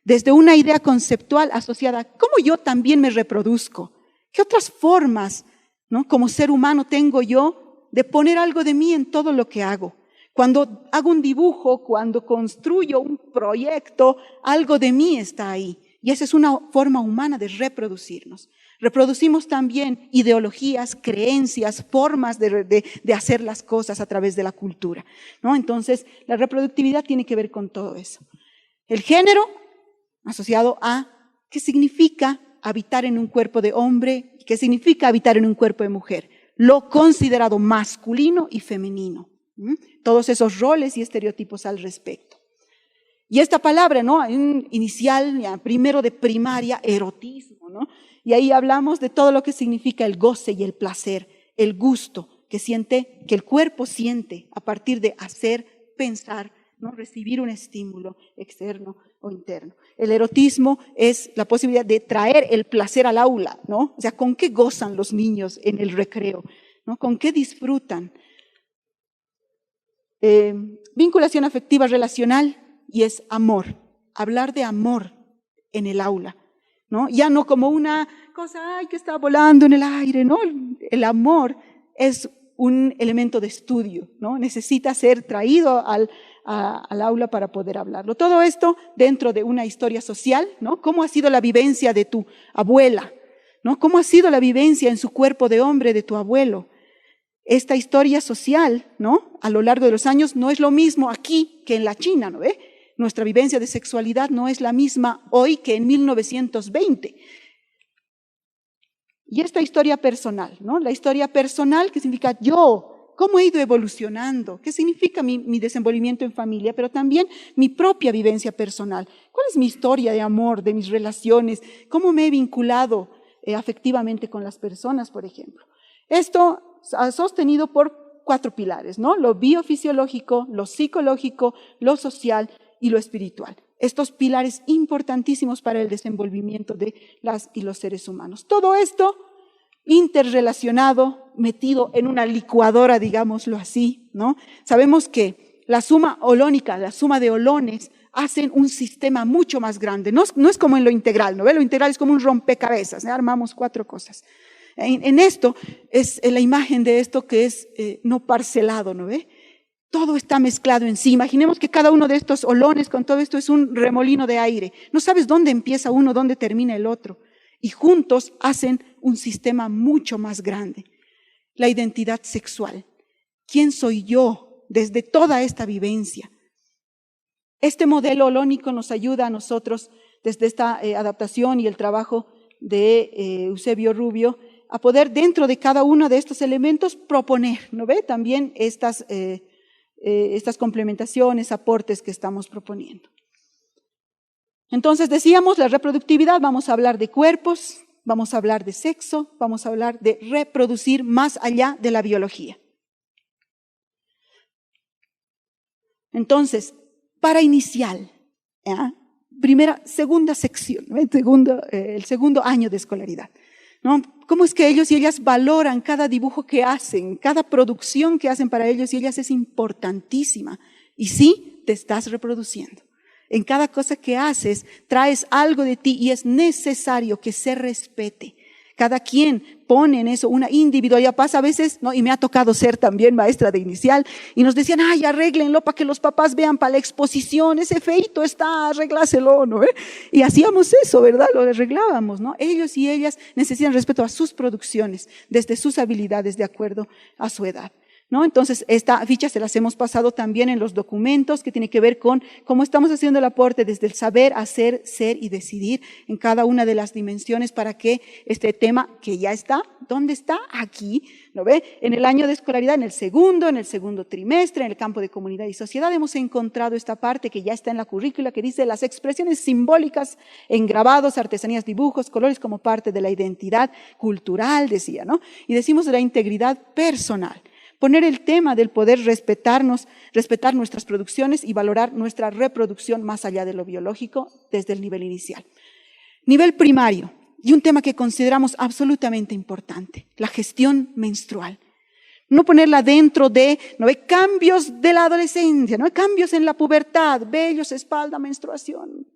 desde una idea conceptual asociada a cómo yo también me reproduzco. ¿Qué otras formas, ¿no? Como ser humano tengo yo de poner algo de mí en todo lo que hago? Cuando hago un dibujo, cuando construyo un proyecto, algo de mí está ahí. Y esa es una forma humana de reproducirnos. Reproducimos también ideologías, creencias, formas de hacer las cosas a través de la cultura, ¿no? Entonces, la reproductividad tiene que ver con todo eso. El género, asociado a qué significa habitar en un cuerpo de hombre, qué significa habitar en un cuerpo de mujer, lo considerado masculino y femenino. Todos esos roles y estereotipos al respecto. Y esta palabra, ¿no? Inicial, ya, primero de primaria, erotismo, ¿no? Y ahí hablamos de todo lo que significa el goce y el placer, el gusto que el cuerpo siente a partir de hacer, pensar, ¿no? Recibir un estímulo externo o interno. El erotismo es la posibilidad de traer el placer al aula, ¿no? O sea, ¿con qué gozan los niños en el recreo? ¿No? ¿Con qué disfrutan? Vinculación afectiva relacional y es amor. Hablar de amor en el aula, ¿no? Ya no como una cosa, ay, que está volando en el aire, ¿no? El amor es un elemento de estudio, ¿no? Necesita ser traído al aula para poder hablarlo. Todo esto dentro de una historia social, ¿no? ¿Cómo ha sido la vivencia de tu abuela? ¿No? ¿Cómo ha sido la vivencia en su cuerpo de hombre de tu abuelo? Esta historia social, ¿no? A lo largo de los años no es lo mismo aquí que en la China, ¿no ve? Nuestra vivencia de sexualidad no es la misma hoy que en 1920. Y esta historia personal, ¿no? La historia personal que significa yo, cómo he ido evolucionando, qué significa mi desenvolvimiento en familia, pero también mi propia vivencia personal. ¿Cuál es mi historia de amor, de mis relaciones? ¿Cómo me he vinculado afectivamente con las personas, por ejemplo? Esto sostenido por 4 pilares, ¿no? Lo biofisiológico, lo psicológico, lo social y lo espiritual. Estos pilares importantísimos para el desenvolvimiento de las y los seres humanos. Todo esto interrelacionado, metido en una licuadora, digámoslo así, ¿no? Sabemos que la suma holónica, la suma de holones, hacen un sistema mucho más grande. No es como en lo integral, ¿no? Lo integral es como un rompecabezas, ¿no? Armamos 4 cosas. En esto es la imagen de esto que es no parcelado, ¿no ve? Todo está mezclado en sí. Imaginemos que cada uno de estos holones con todo esto es un remolino de aire. No sabes dónde empieza uno, dónde termina el otro. Y juntos hacen un sistema mucho más grande. La identidad sexual. ¿Quién soy yo desde toda esta vivencia? Este modelo holónico nos ayuda a nosotros, desde esta adaptación y el trabajo de Eusebio Rubio, a poder dentro de cada uno de estos elementos proponer, ¿no ve? También estas estas complementaciones, aportes que estamos proponiendo. Entonces decíamos, la reproductividad, vamos a hablar de cuerpos, vamos a hablar de sexo, vamos a hablar de reproducir más allá de la biología. Entonces, para iniciar, segunda sección, el segundo año de escolaridad, ¿no? ¿Cómo es que ellos y ellas valoran cada dibujo que hacen, cada producción que hacen para ellos y ellas es importantísima? Y sí, te estás reproduciendo. En cada cosa que haces, traes algo de ti y es necesario que se respete. Cada quien pone en eso una individualidad. Pasa a veces, ¿no? Y me ha tocado ser también maestra de inicial, y nos decían, ay, arréglenlo para que los papás vean para la exposición, ese feito está, arregláselo, ¿no? Y hacíamos eso, ¿verdad? Lo arreglábamos, ¿no? Ellos y ellas necesitan respeto a sus producciones, desde sus habilidades, de acuerdo a su edad, ¿no? Entonces, esta ficha se las hemos pasado también en los documentos, que tiene que ver con cómo estamos haciendo el aporte desde el saber, hacer, ser y decidir en cada una de las dimensiones para que este tema, que ya está, ¿dónde está? Aquí, ¿lo ve? En el año de escolaridad, en el segundo trimestre, en el campo de comunidad y sociedad, hemos encontrado esta parte que ya está en la currícula, que dice las expresiones simbólicas en grabados, artesanías, dibujos, colores como parte de la identidad cultural, decía, ¿no? Y decimos de la integridad personal. Poner el tema del poder respetarnos, respetar nuestras producciones y valorar nuestra reproducción más allá de lo biológico desde el nivel inicial. Nivel primario, y un tema que consideramos absolutamente importante, la gestión menstrual. No ponerla dentro de, ¿no ve? Cambios de la adolescencia, ¿no? Cambios en la pubertad, vellos, espalda, menstruación.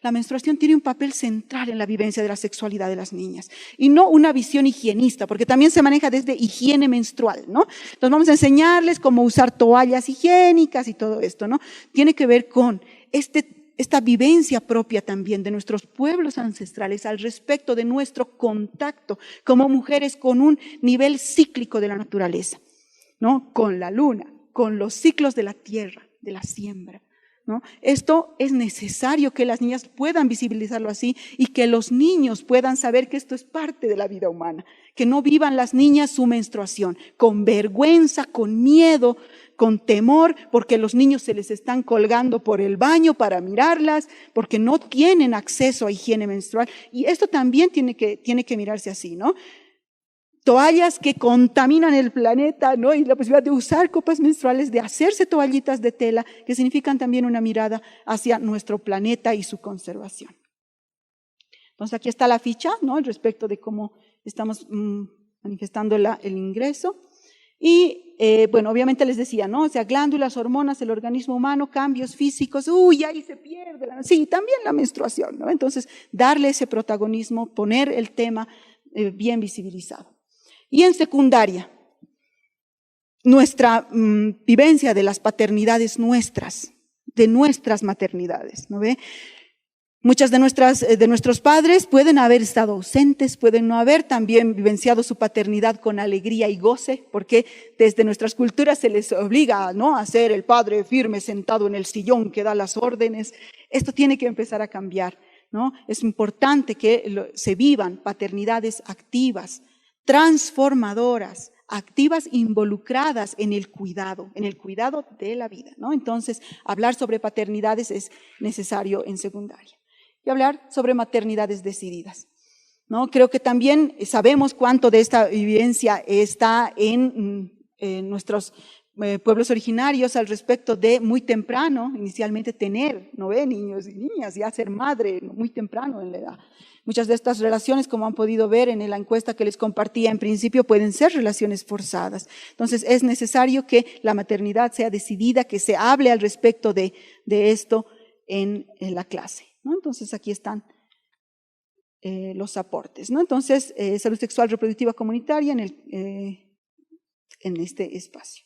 La menstruación tiene un papel central en la vivencia de la sexualidad de las niñas y no una visión higienista, porque también se maneja desde higiene menstrual, ¿no? Entonces vamos a enseñarles cómo usar toallas higiénicas y todo esto, ¿no? Tiene que ver con esta vivencia propia también de nuestros pueblos ancestrales al respecto de nuestro contacto como mujeres con un nivel cíclico de la naturaleza, ¿no? Con la luna, con los ciclos de la tierra, de la siembra, ¿no? Esto es necesario que las niñas puedan visibilizarlo así y que los niños puedan saber que esto es parte de la vida humana, que no vivan las niñas su menstruación con vergüenza, con miedo, con temor, porque los niños se les están colgando por el baño para mirarlas, porque no tienen acceso a higiene menstrual. Y esto también tiene que mirarse así, ¿no? Toallas que contaminan el planeta, ¿no? Y la posibilidad de usar copas menstruales, de hacerse toallitas de tela, que significan también una mirada hacia nuestro planeta y su conservación. Entonces aquí está la ficha, ¿no? Respecto de cómo estamos manifestando el ingreso. Y bueno, obviamente les decía, ¿no? O sea, glándulas, hormonas, el organismo humano, cambios físicos, ahí se pierde. Sí, también la menstruación, ¿no? Entonces, darle ese protagonismo, poner el tema bien visibilizado. Y en secundaria, nuestra vivencia de las paternidades nuestras, de nuestras maternidades, ¿no ve? Muchas de nuestros padres pueden haber estado ausentes, pueden no haber también vivenciado su paternidad con alegría y goce, porque desde nuestras culturas se les obliga, ¿no?, a ser el padre firme sentado en el sillón que da las órdenes. Esto tiene que empezar a cambiar, ¿no? Es importante que se vivan paternidades activas, transformadoras, activas, involucradas en el cuidado de la vida, ¿no? Entonces, hablar sobre paternidades es necesario en secundaria. Y hablar sobre maternidades decididas, ¿no? Creo que también sabemos cuánto de esta vivencia está en nuestros pueblos originarios al respecto de muy temprano, inicialmente tener, ¿no ve?, niños y niñas, ya ser madre muy temprano en la edad. Muchas de estas relaciones, como han podido ver en la encuesta que les compartía en principio, pueden ser relaciones forzadas. Entonces es necesario que la maternidad sea decidida, que se hable al respecto de esto en la clase, ¿no? Entonces aquí están los aportes, ¿no? Entonces, salud sexual reproductiva comunitaria en este espacio.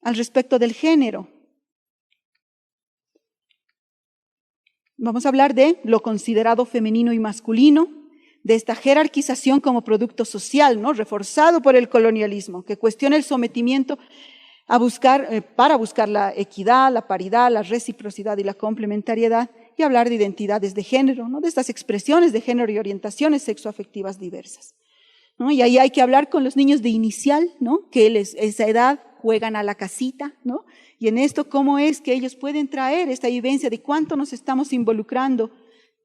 Al respecto del género, vamos a hablar de lo considerado femenino y masculino, de esta jerarquización como producto social, ¿no?, reforzado por el colonialismo, que cuestiona el sometimiento para buscar la equidad, la paridad, la reciprocidad y la complementariedad, y hablar de identidades de género, ¿no?, de estas expresiones de género y orientaciones sexoafectivas diversas. ¿no? Y ahí hay que hablar con los niños de inicial, ¿no? Que esa edad juegan a la casita, ¿no? Y en esto, ¿cómo es que ellos pueden traer esta vivencia de cuánto nos estamos involucrando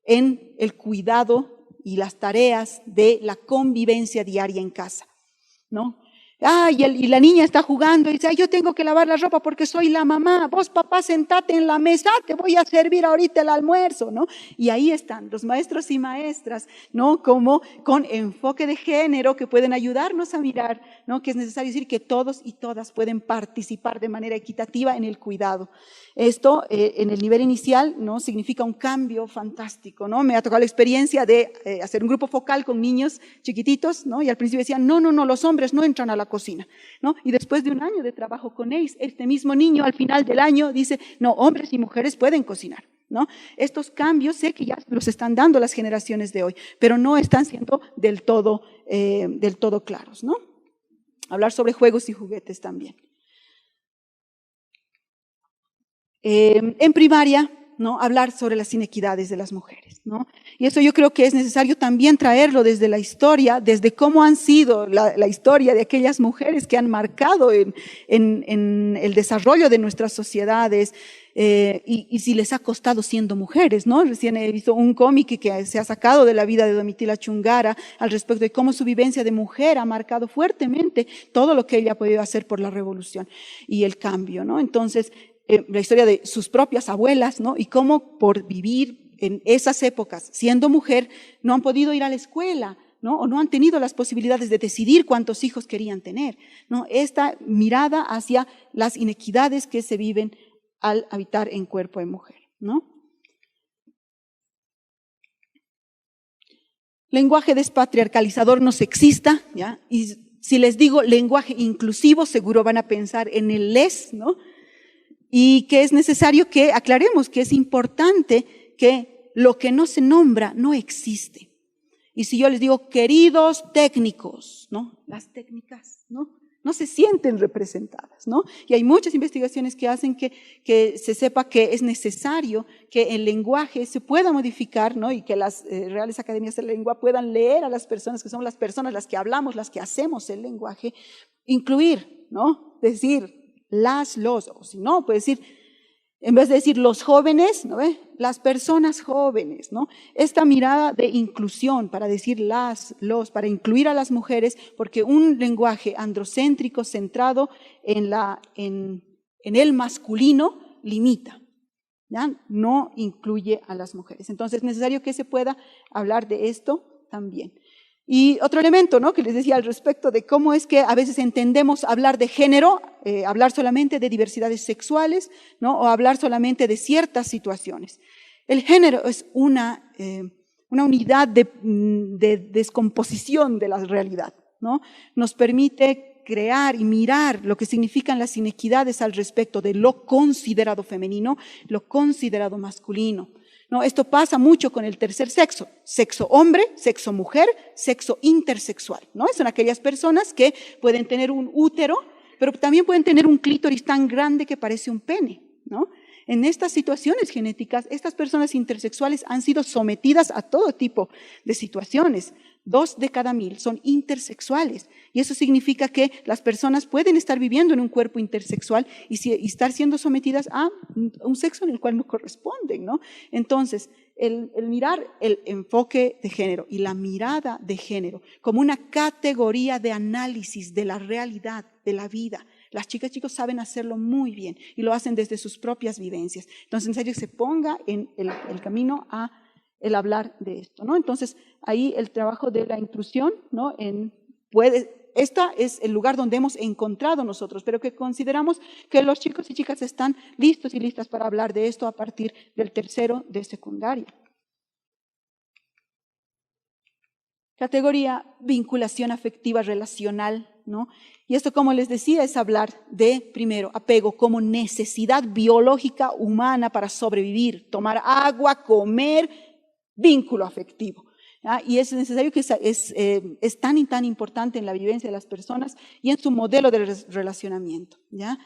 en el cuidado y las tareas de la convivencia diaria en casa, ¿no? Y la niña está jugando y dice, yo tengo que lavar la ropa porque soy la mamá. Vos, papá, sentate en la mesa, te voy a servir ahorita el almuerzo, ¿no? Y ahí están los maestros y maestras, ¿no? Como con enfoque de género que pueden ayudarnos a mirar, ¿no? Que es necesario decir que todos y todas pueden participar de manera equitativa en el cuidado. Esto, en el nivel inicial, ¿no? Significa un cambio fantástico, ¿no? Me ha tocado la experiencia de hacer un grupo focal con niños chiquititos, ¿no? Y al principio decían, no, los hombres no entran a la cocina, ¿no? Y después de un año de trabajo con ellos, este mismo niño al final del año dice, no, hombres y mujeres pueden cocinar, ¿no? Estos cambios sé que ya los están dando las generaciones de hoy, pero no están siendo del todo claros, ¿no? Hablar sobre juegos y juguetes también. En primaria, ¿no? Hablar sobre las inequidades de las mujeres, ¿no? Y eso yo creo que es necesario también traerlo desde la historia, desde cómo han sido la historia de aquellas mujeres que han marcado en el desarrollo de nuestras sociedades, y si les ha costado siendo mujeres, ¿no? Recién he visto un cómic que se ha sacado de la vida de Domitila Chungara al respecto de cómo su vivencia de mujer ha marcado fuertemente todo lo que ella ha podido hacer por la revolución y el cambio, ¿no? Entonces, la historia de sus propias abuelas, ¿no? Y cómo por vivir en esas épocas, siendo mujer, no han podido ir a la escuela, ¿no? O no han tenido las posibilidades de decidir cuántos hijos querían tener, ¿no? Esta mirada hacia las inequidades que se viven al habitar en cuerpo de mujer, ¿no? Lenguaje despatriarcalizador no sexista, ¿ya? Y si les digo lenguaje inclusivo, seguro van a pensar en el les, ¿no? Y que es necesario que aclaremos que es importante que lo que no se nombra no existe. Y si yo les digo, queridos técnicos, ¿no? Las técnicas, ¿no? No se sienten representadas, ¿no? Y hay muchas investigaciones que hacen que se sepa que es necesario que el lenguaje se pueda modificar, ¿no? Y que las reales academias de la lengua puedan leer a las personas, que somos las personas las que hablamos, las que hacemos el lenguaje, incluir, ¿no? Decir, los, o si no, puede decir, en vez de decir los jóvenes, ¿no ve? Las personas jóvenes, ¿no? Esta mirada de inclusión para decir los, para incluir a las mujeres, porque un lenguaje androcéntrico centrado en el masculino limita, ¿ya? No incluye a las mujeres. Entonces es necesario que se pueda hablar de esto también. Y otro elemento, ¿no? Que les decía al respecto de cómo es que a veces entendemos hablar de género, hablar solamente de diversidades sexuales, ¿no? O hablar solamente de ciertas situaciones. El género es una unidad de descomposición de la realidad, ¿no? Nos permite crear y mirar lo que significan las inequidades al respecto de lo considerado femenino, lo considerado masculino. No, esto pasa mucho con el tercer sexo, sexo hombre, sexo mujer, sexo intersexual, ¿no? Son aquellas personas que pueden tener un útero, pero también pueden tener un clítoris tan grande que parece un pene, ¿no? En estas situaciones genéticas, estas personas intersexuales han sido sometidas a todo tipo de situaciones. 2 de cada 1000 son intersexuales. Y eso significa que las personas pueden estar viviendo en un cuerpo intersexual y estar siendo sometidas a un sexo en el cual no corresponden, ¿no? Entonces, el mirar el enfoque de género y la mirada de género como una categoría de análisis de la realidad, de la vida. Las chicas y chicos saben hacerlo muy bien y lo hacen desde sus propias vivencias. Entonces, en serio, se ponga en el camino a el hablar de esto, ¿no? Entonces, ahí el trabajo de la inclusión, ¿no? Esta es el lugar donde hemos encontrado nosotros, pero que consideramos que los chicos y chicas están listos y listas para hablar de esto a partir del tercero de secundaria. Categoría vinculación afectiva relacional, ¿no? Y esto, como les decía, es hablar de, primero, apego como necesidad biológica humana para sobrevivir, tomar agua, comer, vínculo afectivo. ¿Ya? Y es necesario que es tan y tan importante en la vivencia de las personas y en su modelo de relacionamiento, ¿ya?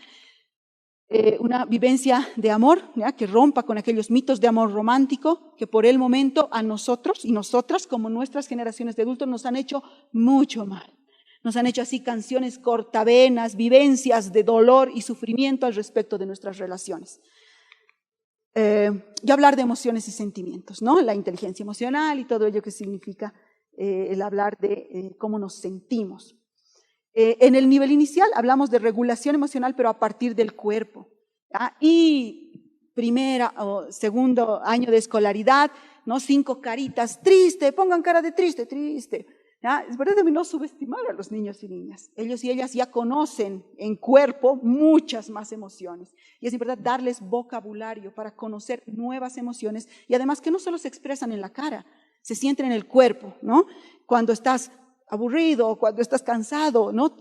una vivencia de amor, ¿ya? Que rompa con aquellos mitos de amor romántico que por el momento a nosotros y nosotras, como nuestras generaciones de adultos, nos han hecho mucho mal. Nos han hecho así canciones cortavenas, vivencias de dolor y sufrimiento al respecto de nuestras relaciones. Y hablar de emociones y sentimientos, ¿no? La inteligencia emocional y todo ello que significa el hablar de cómo nos sentimos. En el nivel inicial hablamos de regulación emocional, pero a partir del cuerpo, ¿ya? Y primera o segundo año de escolaridad, ¿no? 5 caritas, triste, pongan cara de triste, triste. ¿Ya? Es verdad de no subestimar a los niños y niñas. Ellos y ellas ya conocen en cuerpo muchas más emociones. Y es importante darles vocabulario para conocer nuevas emociones y además que no solo se expresan en la cara, se sienten en el cuerpo, ¿no? Cuando estás aburrido, cuando estás cansado, ¿no?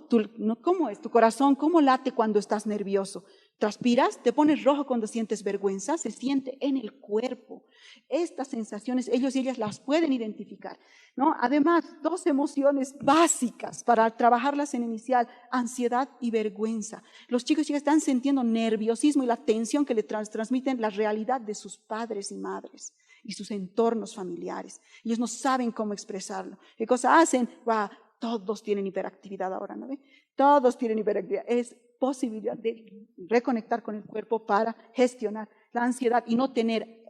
¿Cómo es tu corazón? ¿Cómo late cuando estás nervioso? ¿Transpiras? ¿Te pones rojo cuando sientes vergüenza? Se siente en el cuerpo. Estas sensaciones, ellos y ellas las pueden identificar, ¿no? Además, 2 emociones básicas para trabajarlas en inicial, ansiedad y vergüenza. Los chicos y chicas están sintiendo nerviosismo y la tensión que le transmiten la realidad de sus padres y madres y sus entornos familiares. Ellos no saben cómo expresarlo. ¿Qué cosa hacen? Wow, todos tienen hiperactividad ahora, ¿no ve? Todos tienen hiperactividad. Es posibilidad de reconectar con el cuerpo para gestionar la ansiedad y no tener,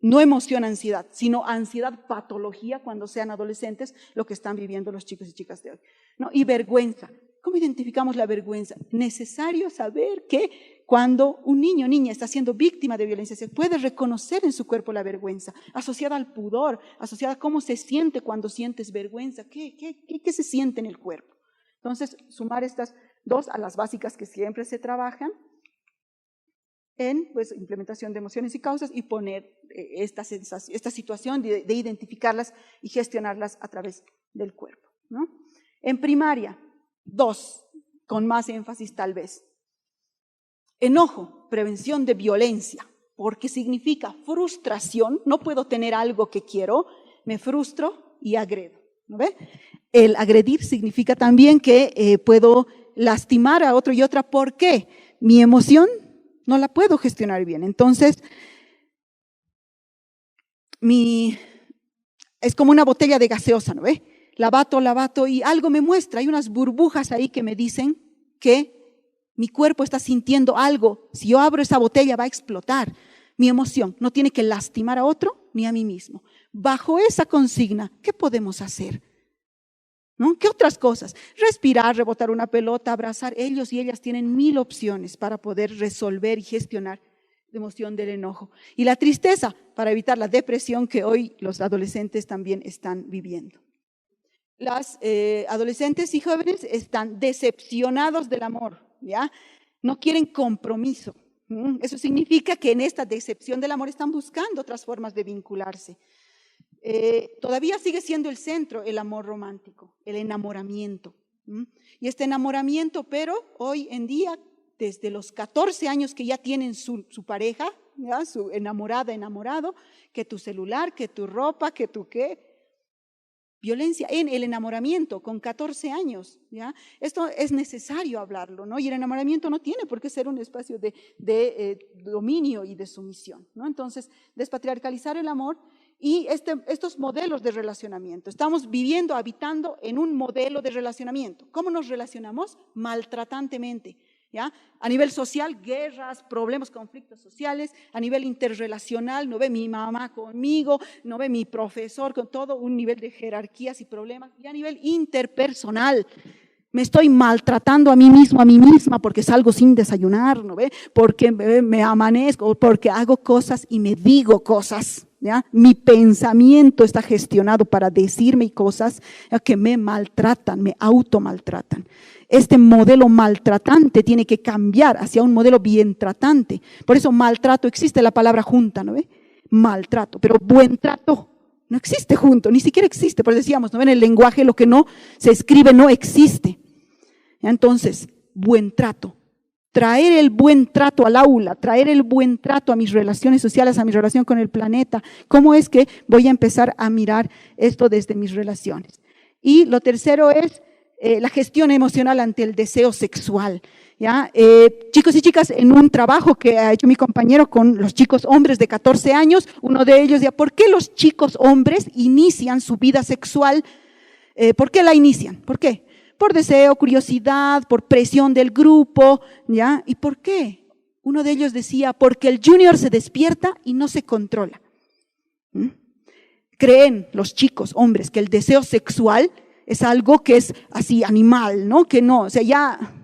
no emoción ansiedad, sino ansiedad patología cuando sean adolescentes, lo que están viviendo los chicos y chicas de hoy, ¿no? Y vergüenza. ¿Cómo identificamos la vergüenza? Necesario saber que cuando un niño o niña está siendo víctima de violencia, se puede reconocer en su cuerpo la vergüenza, asociada al pudor, asociada a cómo se siente cuando sientes vergüenza, qué se siente en el cuerpo. Entonces, sumar estas 2 a las básicas que siempre se trabajan en pues, implementación de emociones y causas y poner esta situación de identificarlas y gestionarlas a través del cuerpo, ¿no? En primaria, 2, con más énfasis tal vez. Enojo, prevención de violencia, porque significa frustración, no puedo tener algo que quiero, me frustro y agredo, ¿no ve? El agredir significa también que puedo lastimar a otro y otra, ¿por qué? Mi emoción no la puedo gestionar bien, entonces es como una botella de gaseosa, ¿no ve? La bato y algo me muestra, hay unas burbujas ahí que me dicen que mi cuerpo está sintiendo algo, si yo abro esa botella va a explotar. Mi emoción no tiene que lastimar a otro ni a mí mismo. Bajo esa consigna, ¿qué podemos hacer? ¿No? ¿Qué otras cosas? Respirar, rebotar una pelota, abrazar. Ellos y ellas tienen 1000 opciones para poder resolver y gestionar la emoción del enojo. Y la tristeza, para evitar la depresión que hoy los adolescentes también están viviendo. Las adolescentes y jóvenes están decepcionados del amor, ¿ya? No quieren compromiso. Eso significa que en esta decepción del amor están buscando otras formas de vincularse. Todavía sigue siendo el centro el amor romántico, el enamoramiento. Y este enamoramiento, pero hoy en día, desde los 14 años que ya tienen su pareja, ¿ya? Su enamorada, enamorado, que tu celular, que tu ropa, que tu qué. Violencia en el enamoramiento con 14 años, ¿ya? Esto es necesario hablarlo, ¿no? Y el enamoramiento no tiene por qué ser un espacio de dominio y de sumisión, ¿no? Entonces, despatriarcalizar el amor y estos modelos de relacionamiento. Estamos viviendo, habitando en un modelo de relacionamiento. ¿Cómo nos relacionamos? Maltratantemente, ¿ya? A nivel social, guerras, problemas, conflictos sociales. A nivel interrelacional, no ve mi mamá conmigo, no ve mi profesor, con todo un nivel de jerarquías y problemas. Y a nivel interpersonal, me estoy maltratando a mí mismo, a mí misma, porque salgo sin desayunar, ¿no ve? Porque me amanezco, porque hago cosas y me digo cosas, ¿ya? Mi pensamiento está gestionado para decirme cosas que me maltratan, me automaltratan. Este modelo maltratante tiene que cambiar hacia un modelo bien tratante. Por eso maltrato existe la palabra junta, ¿no ve? Maltrato, pero buen trato no existe junto, ni siquiera existe. Por eso decíamos, ¿no ven? En el lenguaje lo que no se escribe no existe. Entonces, buen trato. Traer el buen trato al aula, traer el buen trato a mis relaciones sociales, a mi relación con el planeta. ¿Cómo es que voy a empezar a mirar esto desde mis relaciones? Y lo tercero es la gestión emocional ante el deseo sexual. ¿ya? Chicos y chicas, en un trabajo que ha hecho mi compañero con los chicos hombres de 14 años, uno de ellos decía, ¿por qué los chicos hombres inician su vida sexual? ¿Por qué la inician? ¿Por qué? Por deseo, curiosidad, por presión del grupo, ¿ya? ¿Y por qué? Uno de ellos decía, porque el junior se despierta y no se controla. Creen los chicos, hombres, que el deseo sexual es algo que es así animal, ¿no? Que no, o sea, ya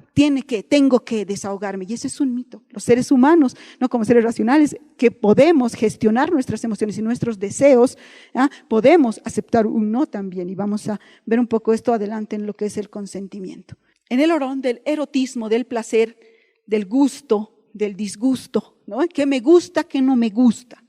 tengo que desahogarme. Y ese es un mito. Los seres humanos, no como seres racionales, que podemos gestionar nuestras emociones y nuestros deseos, ¿ya? Podemos aceptar un no también. Y vamos a ver un poco esto adelante en lo que es el consentimiento. En el orón del erotismo, del placer, del gusto, del disgusto, ¿no? ¿Qué me gusta, qué no me gusta?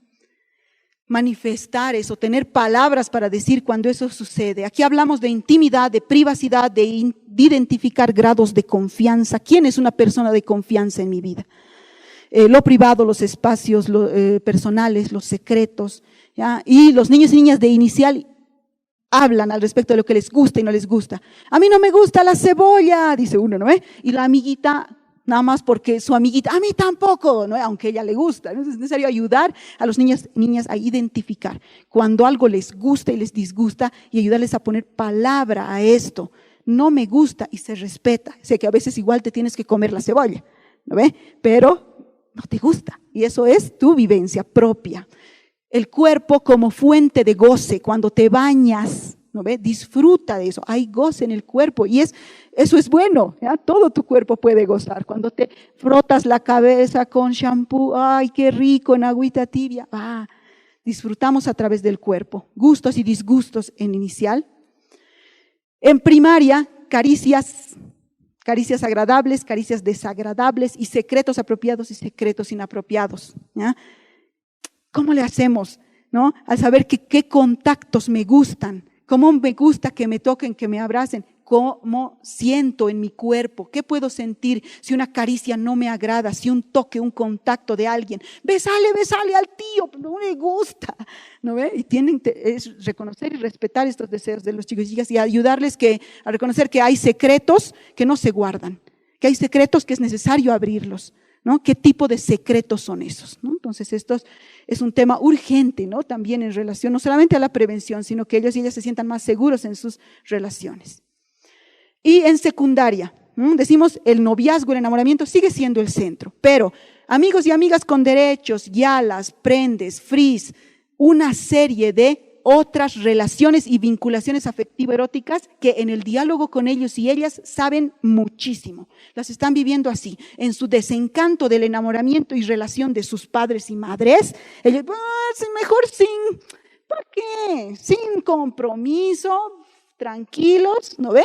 Manifestar eso, tener palabras para decir cuando eso sucede. Aquí hablamos de intimidad, de privacidad, de identificar grados de confianza. ¿Quién es una persona de confianza en mi vida? Lo privado, los espacios personales, los secretos, ¿ya? Y los niños y niñas de inicial hablan al respecto de lo que les gusta y no les gusta. A mí no me gusta la cebolla, dice uno, ¿no? Y la amiguita, nada más porque su amiguita, a mí tampoco, ¿no? Aunque a ella le gusta. ¿No? Es necesario ayudar a los niños y niñas a identificar cuando algo les gusta y les disgusta y ayudarles a poner palabra a esto. No me gusta y se respeta. Sé que a veces igual te tienes que comer la cebolla, ¿no ve? Pero no te gusta y eso es tu vivencia propia. El cuerpo como fuente de goce, cuando te bañas, ¿no ve? Disfruta de eso, hay goce en el cuerpo y eso es bueno, ¿ya? Todo tu cuerpo puede gozar. Cuando te frotas la cabeza con shampoo, ¡ay, qué rico! En agüita tibia, disfrutamos a través del cuerpo. Gustos y disgustos en inicial. En primaria, caricias agradables, caricias desagradables y secretos apropiados y secretos inapropiados, ¿ya? ¿Cómo le hacemos, no? Al saber qué contactos me gustan, cómo me gusta que me toquen, que me abracen, cómo siento en mi cuerpo, qué puedo sentir si una caricia no me agrada, si un toque, un contacto de alguien, besale al tío, no me gusta, ¿no ve? Y tienen que reconocer y respetar estos deseos de los chicos y chicas y ayudarles a reconocer que hay secretos que no se guardan, que hay secretos que es necesario abrirlos, ¿no? ¿Qué tipo de secretos son esos, ¿no? Entonces esto es un tema urgente, ¿no? También en relación no solamente a la prevención, sino que ellos y ellas se sientan más seguros en sus relaciones. Y en secundaria, decimos el noviazgo, el enamoramiento sigue siendo el centro, pero amigos y amigas con derechos, yalas, prendes, fris, una serie de otras relaciones y vinculaciones afectivo-eróticas que en el diálogo con ellos y ellas saben muchísimo. Las están viviendo así, en su desencanto del enamoramiento y relación de sus padres y madres. Ellos, mejor ¿para qué? Sin compromiso, tranquilos, ¿no ve?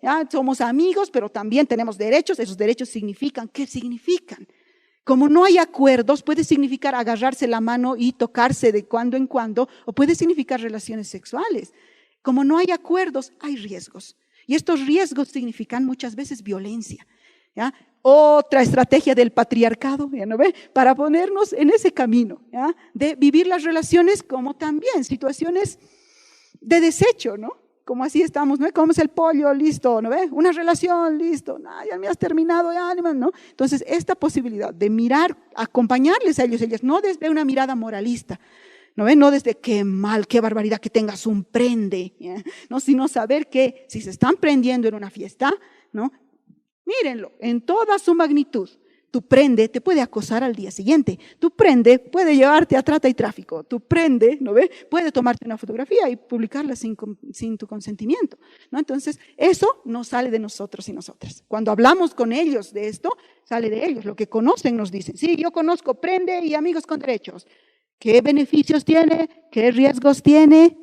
Ya somos amigos, pero también tenemos derechos. Esos derechos significan, ¿qué significan? Como no hay acuerdos, puede significar agarrarse la mano y tocarse de cuando en cuando, o puede significar relaciones sexuales. Como no hay acuerdos, hay riesgos. Y estos riesgos significan muchas veces violencia, ¿ya? Otra estrategia del patriarcado, ¿ya no ve? Para ponernos en ese camino, ¿ya? De vivir las relaciones como también situaciones de desecho, ¿no? Como así estamos, ¿no? Comemos el pollo, listo, ¿no ve? Una relación, listo, no, ya me has terminado, ya, ¿no? Entonces, esta posibilidad de mirar, acompañarles a ellos, ellas, no desde una mirada moralista, ¿no ve? No desde qué mal, qué barbaridad que tengas un prende, ¿ya? No, sino saber que si se están prendiendo en una fiesta, ¿no? Mírenlo, en toda su magnitud. Tu prende te puede acosar al día siguiente. Tu prende puede llevarte a trata y tráfico. Tu prende, ¿no ve? Puede tomarte una fotografía y publicarla sin tu consentimiento, ¿no? Entonces, eso no sale de nosotros y nosotras. Cuando hablamos con ellos de esto, sale de ellos. Lo que conocen nos dicen. Sí, yo conozco prende y amigos con derechos. ¿Qué beneficios tiene? ¿Qué riesgos tiene?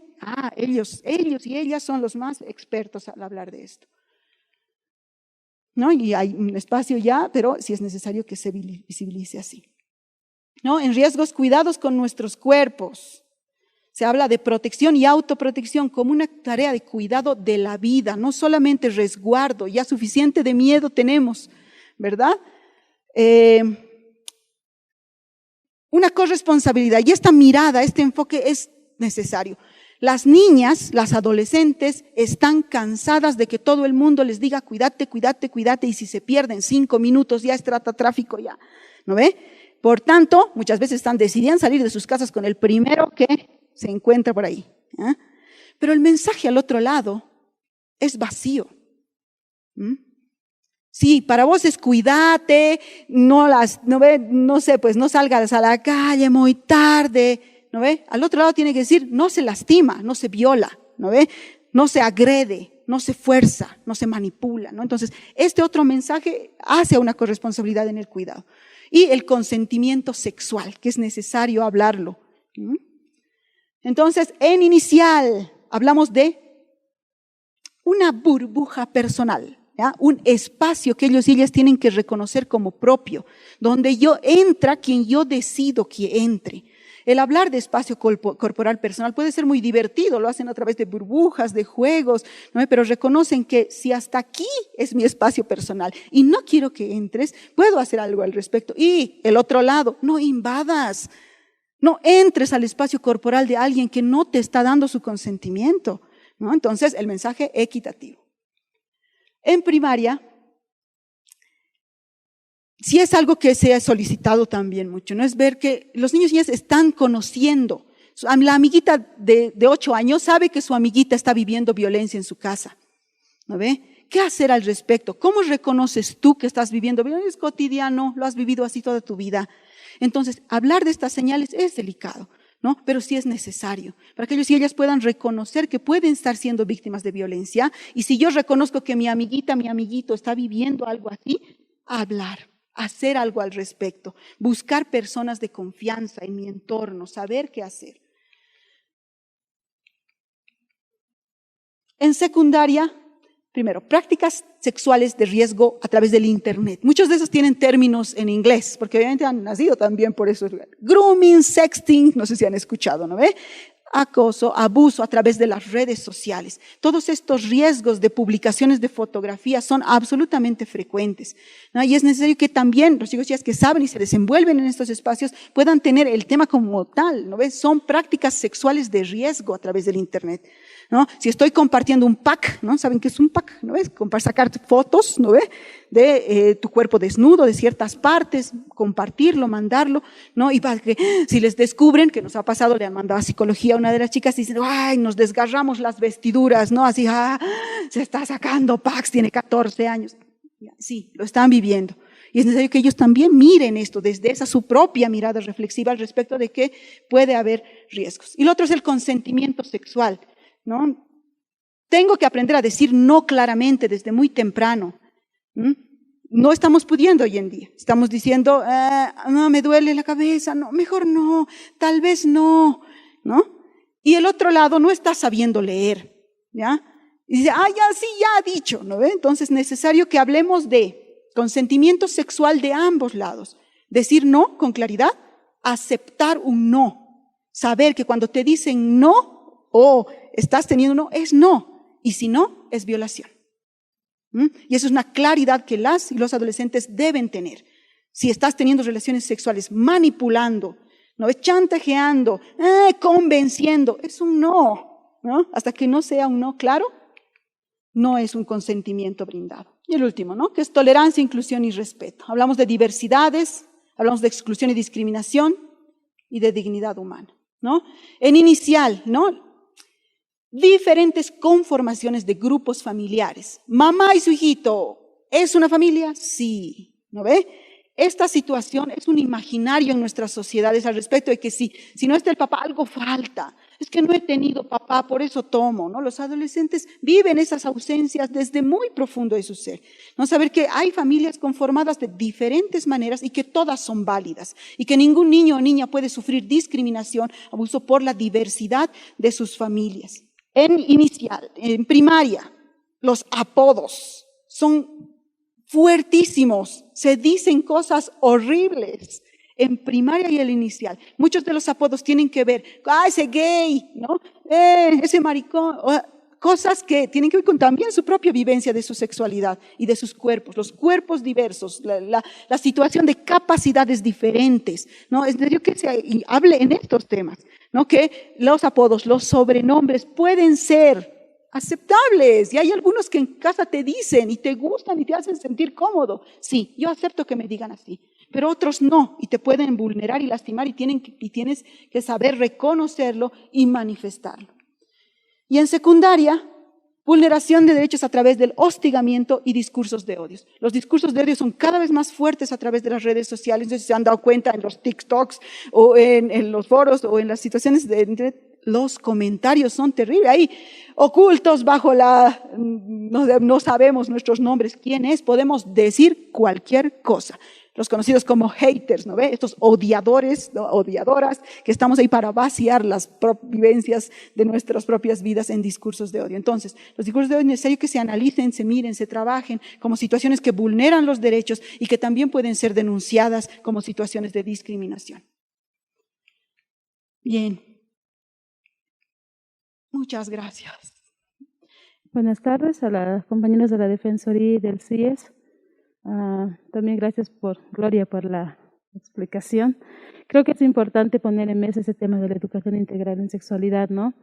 Ellos y ellas son los más expertos al hablar de esto, ¿no? Y hay un espacio ya, pero sí es necesario que se visibilice así, ¿no? En riesgos, cuidados con nuestros cuerpos. Se habla de protección y autoprotección como una tarea de cuidado de la vida, no solamente resguardo, ya suficiente de miedo tenemos, ¿verdad? Una corresponsabilidad y esta mirada, este enfoque es necesario. Las niñas, las adolescentes, están cansadas de que todo el mundo les diga cuídate, cuídate, cuídate, y si se pierden 5 minutos ya es tráfico ya, ¿no ve? Por tanto, muchas veces decidían salir de sus casas con el primero que se encuentra por ahí. ¿Eh? Pero el mensaje al otro lado es vacío. Sí, para vos es cuídate, no salgas a la calle muy tarde. ¿No ve? Al otro lado tiene que decir, no se lastima, no se viola, ¿no ve? No se agrede, no se fuerza, no se manipula, ¿no? Entonces, este otro mensaje hace una corresponsabilidad en el cuidado. Y el consentimiento sexual, que es necesario hablarlo. Entonces, en inicial, hablamos de una burbuja personal, ¿ya? Un espacio que ellos y ellas tienen que reconocer como propio, donde entra quien yo decido que entre. El hablar de espacio corporal personal puede ser muy divertido, lo hacen a través de burbujas, de juegos, ¿no? Pero reconocen que si hasta aquí es mi espacio personal y no quiero que entres, puedo hacer algo al respecto. Y el otro lado, no invadas, no entres al espacio corporal de alguien que no te está dando su consentimiento, ¿no? Entonces, el mensaje equitativo. En primaria, sí es algo que se ha solicitado también mucho, ¿no? Es ver que los niños y niñas están conociendo. La amiguita de 8 años sabe que su amiguita está viviendo violencia en su casa, ¿no ve? ¿Qué hacer al respecto? ¿Cómo reconoces tú que estás viviendo violencia? Es cotidiano, lo has vivido así toda tu vida. Entonces, hablar de estas señales es delicado, ¿no? Pero sí es necesario para que ellos y ellas puedan reconocer que pueden estar siendo víctimas de violencia. Y si yo reconozco que mi amiguita, mi amiguito está viviendo algo así, hablar. Hacer algo al respecto, buscar personas de confianza en mi entorno, saber qué hacer. En secundaria, primero, prácticas sexuales de riesgo a través del internet. Muchos de esos tienen términos en inglés, porque obviamente han nacido también por eso. Grooming, sexting, no sé si han escuchado, ¿no ve? Acoso, abuso a través de las redes sociales. Todos estos riesgos de publicaciones de fotografías son absolutamente frecuentes, ¿no? Y es necesario que también los chicos y chicas que saben y se desenvuelven en estos espacios puedan tener el tema como tal, ¿no ves? Son prácticas sexuales de riesgo a través del internet, ¿no? Si estoy compartiendo un pack, ¿no? ¿Saben qué es un pack? ¿No ves? Sacar fotos, ¿no ves? De tu cuerpo desnudo, de ciertas partes, compartirlo, mandarlo, ¿no? Y para que si les descubren, que nos ha pasado, le han mandado a psicología a una de las chicas y dicen, ay, nos desgarramos las vestiduras, ¿no? Así, se está sacando packs, tiene 14 años. Sí, lo están viviendo. Y es necesario que ellos también miren esto desde esa su propia mirada reflexiva al respecto de que puede haber riesgos. Y lo otro es el consentimiento sexual, ¿no? Tengo que aprender a decir no claramente desde muy temprano. No estamos pudiendo hoy en día. Estamos diciendo, no, me duele la cabeza, no, mejor no, tal vez no, ¿no? Y el otro lado no está sabiendo leer, ¿ya? Y dice, ya sí, ya ha dicho, ¿no ve? Entonces es necesario que hablemos de consentimiento sexual de ambos lados. Decir no con claridad, aceptar un no. Saber que cuando te dicen no o estás teniendo un no, es no. Y si no, es violación. Y eso es una claridad que las y los adolescentes deben tener. Si estás teniendo relaciones sexuales manipulando, ¿no ves? Chantajeando, convenciendo, es un no, ¿no? Hasta que no sea un no claro, no es un consentimiento brindado. Y el último, ¿no? Que es tolerancia, inclusión y respeto. Hablamos de diversidades, hablamos de exclusión y discriminación y de dignidad humana, ¿no? En inicial, ¿no? Diferentes conformaciones de grupos familiares. Mamá y su hijito, ¿es una familia? Sí, ¿no ve? Esta situación es un imaginario en nuestras sociedades al respecto de que si no está el papá, algo falta. Es que no he tenido papá, por eso tomo, ¿no? Los adolescentes viven esas ausencias desde muy profundo de su ser. No saber que hay familias conformadas de diferentes maneras y que todas son válidas y que ningún niño o niña puede sufrir discriminación, abuso por la diversidad de sus familias. En inicial, en primaria, los apodos son fuertísimos, se dicen cosas horribles en primaria y el inicial. Muchos de los apodos tienen que ver, ese gay, ¿no? Ese maricón, cosas que tienen que ver con también su propia vivencia de su sexualidad y de sus cuerpos, los cuerpos diversos, la situación de capacidades diferentes, ¿no? Es necesario que se hable en estos temas, ¿no? Que los apodos, los sobrenombres pueden ser aceptables. Y hay algunos que en casa te dicen y te gustan y te hacen sentir cómodo. Sí, yo acepto que me digan así, pero otros no, y te pueden vulnerar y lastimar y tienes que saber reconocerlo y manifestarlo. Y en secundaria, vulneración de derechos a través del hostigamiento y discursos de odio. Los discursos de odio son cada vez más fuertes a través de las redes sociales. No sé si se han dado cuenta en los TikToks o en los foros o en las situaciones de internet. Los comentarios son terribles. Ahí, ocultos bajo no sabemos nuestros nombres, quién es, podemos decir cualquier cosa. Los conocidos como haters, ¿no ve? Estos odiadores, ¿no? Odiadoras, que estamos ahí para vaciar las vivencias de nuestras propias vidas en discursos de odio. Entonces, los discursos de odio es necesario que se analicen, se miren, se trabajen como situaciones que vulneran los derechos y que también pueden ser denunciadas como situaciones de discriminación. Bien. Muchas gracias. Buenas tardes a las compañeras de la Defensoría y del CIES. También gracias Gloria por la explicación. Creo que es importante poner en mesa ese tema de la educación integral en sexualidad, ¿no?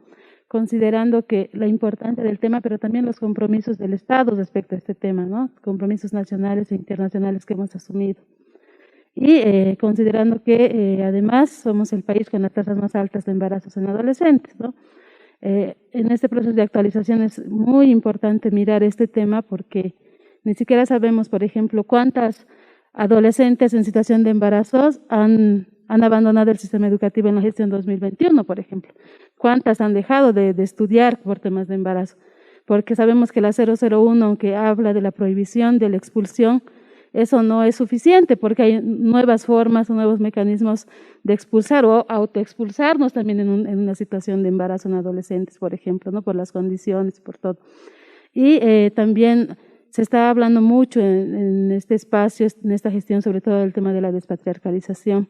Considerando que la importancia del tema, pero también los compromisos del Estado respecto a este tema, ¿no? Compromisos nacionales e internacionales que hemos asumido. Y considerando que además somos el país con las tasas más altas de embarazos en adolescentes, ¿no? En este proceso de actualización es muy importante mirar este tema porque ni siquiera sabemos, por ejemplo, cuántas adolescentes en situación de embarazos han abandonado el sistema educativo en la gestión 2021, por ejemplo. Cuántas han dejado de estudiar por temas de embarazo. Porque sabemos que la 001, aunque habla de la prohibición, de la expulsión, eso no es suficiente porque hay nuevas formas o nuevos mecanismos de expulsar o autoexpulsarnos también en una situación de embarazo en adolescentes, por ejemplo, ¿no? Por las condiciones, por todo. Y también se está hablando mucho en este espacio, en esta gestión, sobre todo del tema de la despatriarcalización.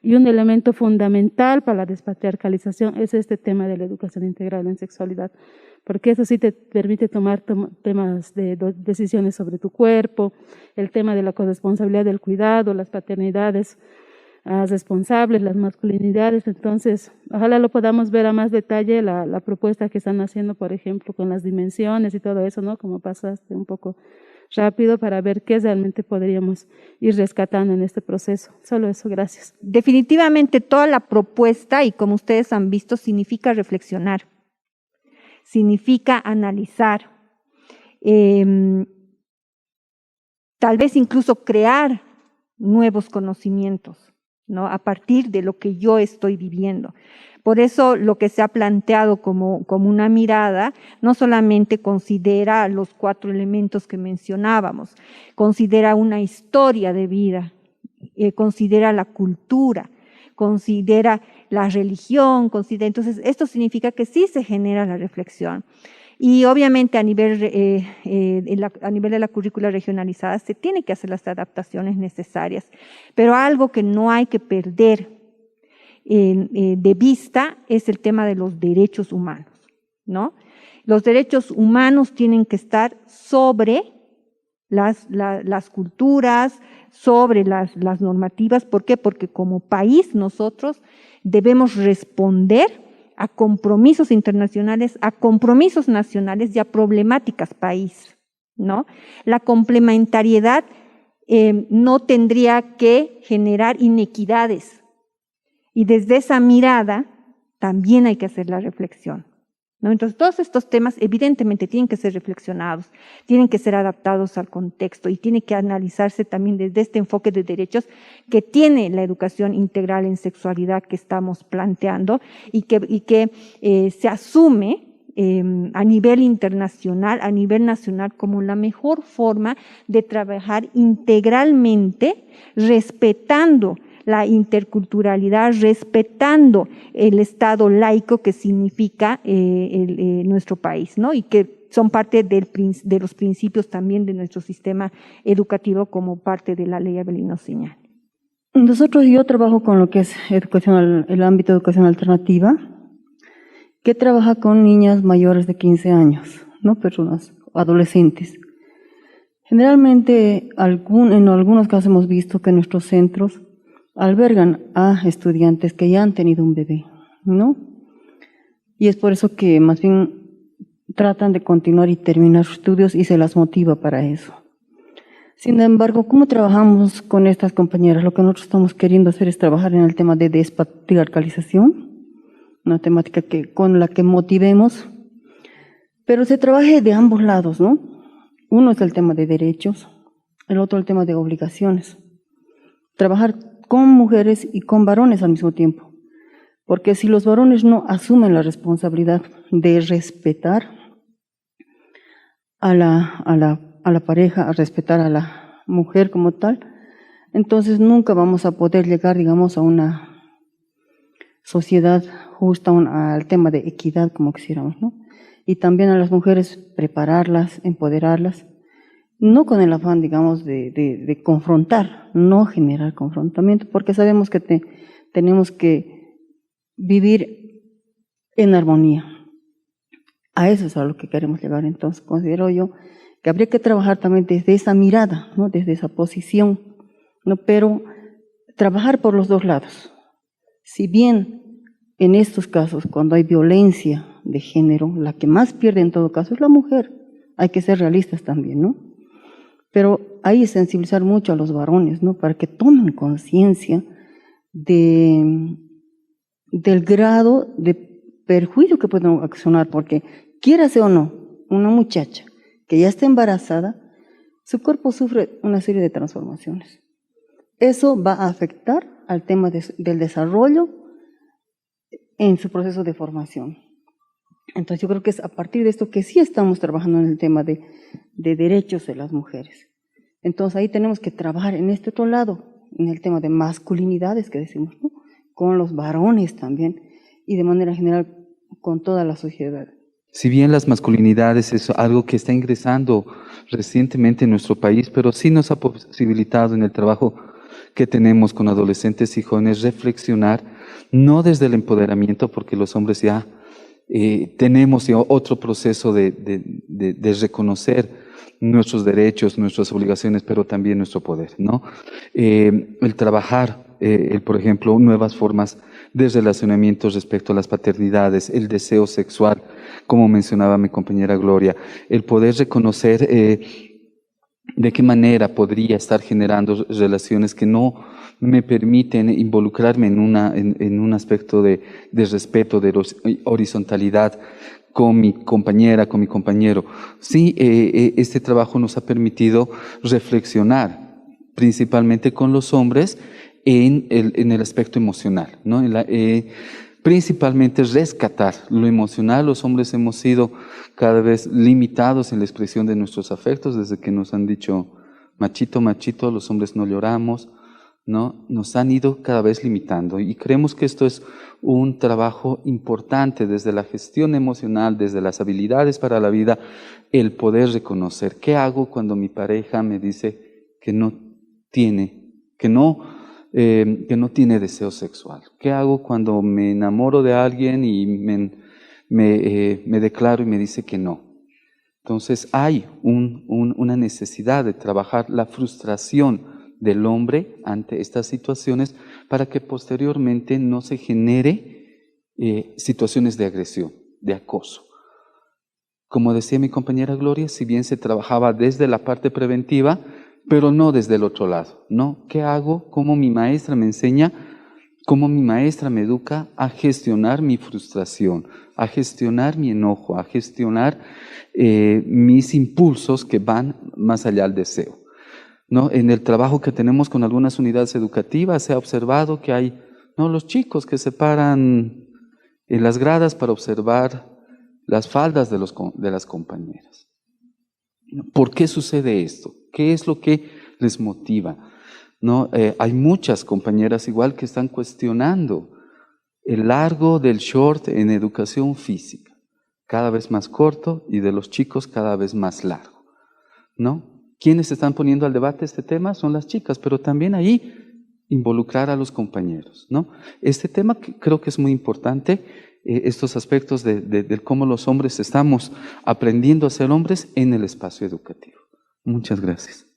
Y un elemento fundamental para la despatriarcalización es este tema de la educación integral en sexualidad, porque eso sí te permite tomar temas de decisiones sobre tu cuerpo, el tema de la corresponsabilidad del cuidado, las paternidades responsables, las masculinidades. Entonces, ojalá lo podamos ver a más detalle, la propuesta que están haciendo, por ejemplo, con las dimensiones y todo eso, ¿no? Como pasaste un poco rápido para ver qué realmente podríamos ir rescatando en este proceso. Solo eso, gracias. Definitivamente toda la propuesta, y como ustedes han visto, significa reflexionar, significa analizar, tal vez incluso crear nuevos conocimientos, ¿no? A partir de lo que yo estoy viviendo. Por eso lo que se ha planteado como una mirada no solamente considera los 4 elementos que mencionábamos, considera una historia de vida, considera la cultura, considera la religión, entonces esto significa que sí se genera la reflexión. Y obviamente a nivel de la currícula regionalizada se tiene que hacer las adaptaciones necesarias, pero algo que no hay que perder de vista es el tema de los derechos humanos, ¿no? Los derechos humanos tienen que estar sobre las culturas, sobre las normativas. ¿Por qué? Porque como país nosotros debemos responder a compromisos internacionales, a compromisos nacionales y a problemáticas país, ¿no? La complementariedad no tendría que generar inequidades. Y desde esa mirada también hay que hacer la reflexión, ¿no? Entonces, todos estos temas evidentemente tienen que ser reflexionados, tienen que ser adaptados al contexto y tiene que analizarse también desde este enfoque de derechos que tiene la educación integral en sexualidad que estamos planteando y que se asume a nivel internacional, a nivel nacional, como la mejor forma de trabajar integralmente, respetando la interculturalidad, respetando el Estado laico que significa nuestro país, ¿no? Y que son parte de los principios también de nuestro sistema educativo como parte de la ley Avelino Señal. Yo trabajo con lo que es educación, el ámbito de educación alternativa, que trabaja con niñas mayores de 15 años, ¿no? Personas, adolescentes. Generalmente, en algunos casos hemos visto que nuestros centros albergan a estudiantes que ya han tenido un bebé, ¿no? Y es por eso que más bien tratan de continuar y terminar sus estudios y se las motiva para eso. Sin embargo, ¿cómo trabajamos con estas compañeras? Lo que nosotros estamos queriendo hacer es trabajar en el tema de despatriarcalización, una temática con la que motivemos, pero se trabaje de ambos lados, ¿no? Uno es el tema de derechos, el otro el tema de obligaciones. Trabajar con mujeres y con varones al mismo tiempo, porque si los varones no asumen la responsabilidad de respetar a la pareja, a respetar a la mujer como tal, entonces nunca vamos a poder llegar, digamos, a una sociedad justa, al tema de equidad como quisiéramos, ¿no? Y también a las mujeres prepararlas, empoderarlas, no con el afán, digamos, de confrontar, no generar confrontamiento, porque sabemos que tenemos que vivir en armonía. A eso es a lo que queremos llegar. Entonces, considero yo que habría que trabajar también desde esa mirada, ¿no? Desde esa posición, ¿no? Pero trabajar por los dos lados. Si bien en estos casos, cuando hay violencia de género, la que más pierde en todo caso es la mujer, hay que ser realistas también, ¿no? Pero hay que sensibilizar mucho a los varones, ¿no? Para que tomen conciencia del grado de perjuicio que pueden ocasionar, porque quiérase o no, una muchacha que ya está embarazada, su cuerpo sufre una serie de transformaciones. Eso va a afectar al tema del desarrollo en su proceso de formación. Entonces yo creo que es a partir de esto que sí estamos trabajando en el tema de derechos de las mujeres. Entonces ahí tenemos que trabajar en este otro lado, en el tema de masculinidades que decimos, ¿no? Con los varones también y de manera general con toda la sociedad. Si bien las masculinidades es algo que está ingresando recientemente en nuestro país, pero sí nos ha posibilitado en el trabajo que tenemos con adolescentes y jóvenes reflexionar, no desde el empoderamiento, porque los hombres ya tenemos ya otro proceso de reconocer nuestros derechos, nuestras obligaciones, pero también nuestro poder, ¿no? El trabajar, por ejemplo, nuevas formas de relacionamiento respecto a las paternidades, el deseo sexual, como mencionaba mi compañera Gloria, el poder reconocer de qué manera podría estar generando relaciones que no me permiten involucrarme en un aspecto de respeto, de horizontalidad con mi compañera, con mi compañero. Sí, este trabajo nos ha permitido reflexionar, principalmente con los hombres, en el aspecto emocional, ¿no? Principalmente rescatar lo emocional. Los hombres hemos sido cada vez limitados en la expresión de nuestros afectos, desde que nos han dicho machito, machito, los hombres no lloramos, ¿no? Nos han ido cada vez limitando y creemos que esto es un trabajo importante desde la gestión emocional, desde las habilidades para la vida, el poder reconocer qué hago cuando mi pareja me dice que no tiene deseo sexual. ¿Qué hago cuando me enamoro de alguien y me declaro y me dice que no? Entonces hay una necesidad de trabajar la frustración del hombre ante estas situaciones para que posteriormente no se genere situaciones de agresión, de acoso. Como decía mi compañera Gloria, si bien se trabajaba desde la parte preventiva, pero no desde el otro lado, ¿no? ¿Qué hago? ¿Cómo mi maestra me enseña? ¿Cómo mi maestra me educa a gestionar mi frustración, a gestionar mi enojo, a gestionar mis impulsos que van más allá del deseo? ¿No? En el trabajo que tenemos con algunas unidades educativas se ha observado que hay, ¿no?, los chicos que se paran en las gradas para observar las faldas de las compañeras. ¿Por qué sucede esto? ¿Qué es lo que les motiva? ¿No? Hay muchas compañeras igual que están cuestionando el largo del short en educación física, cada vez más corto, y de los chicos cada vez más largo, ¿no? ¿Quiénes están poniendo al debate este tema? Son las chicas, pero también ahí involucrar a los compañeros, ¿no? Este tema creo que es muy importante, estos aspectos de cómo los hombres estamos aprendiendo a ser hombres en el espacio educativo. Muchas gracias.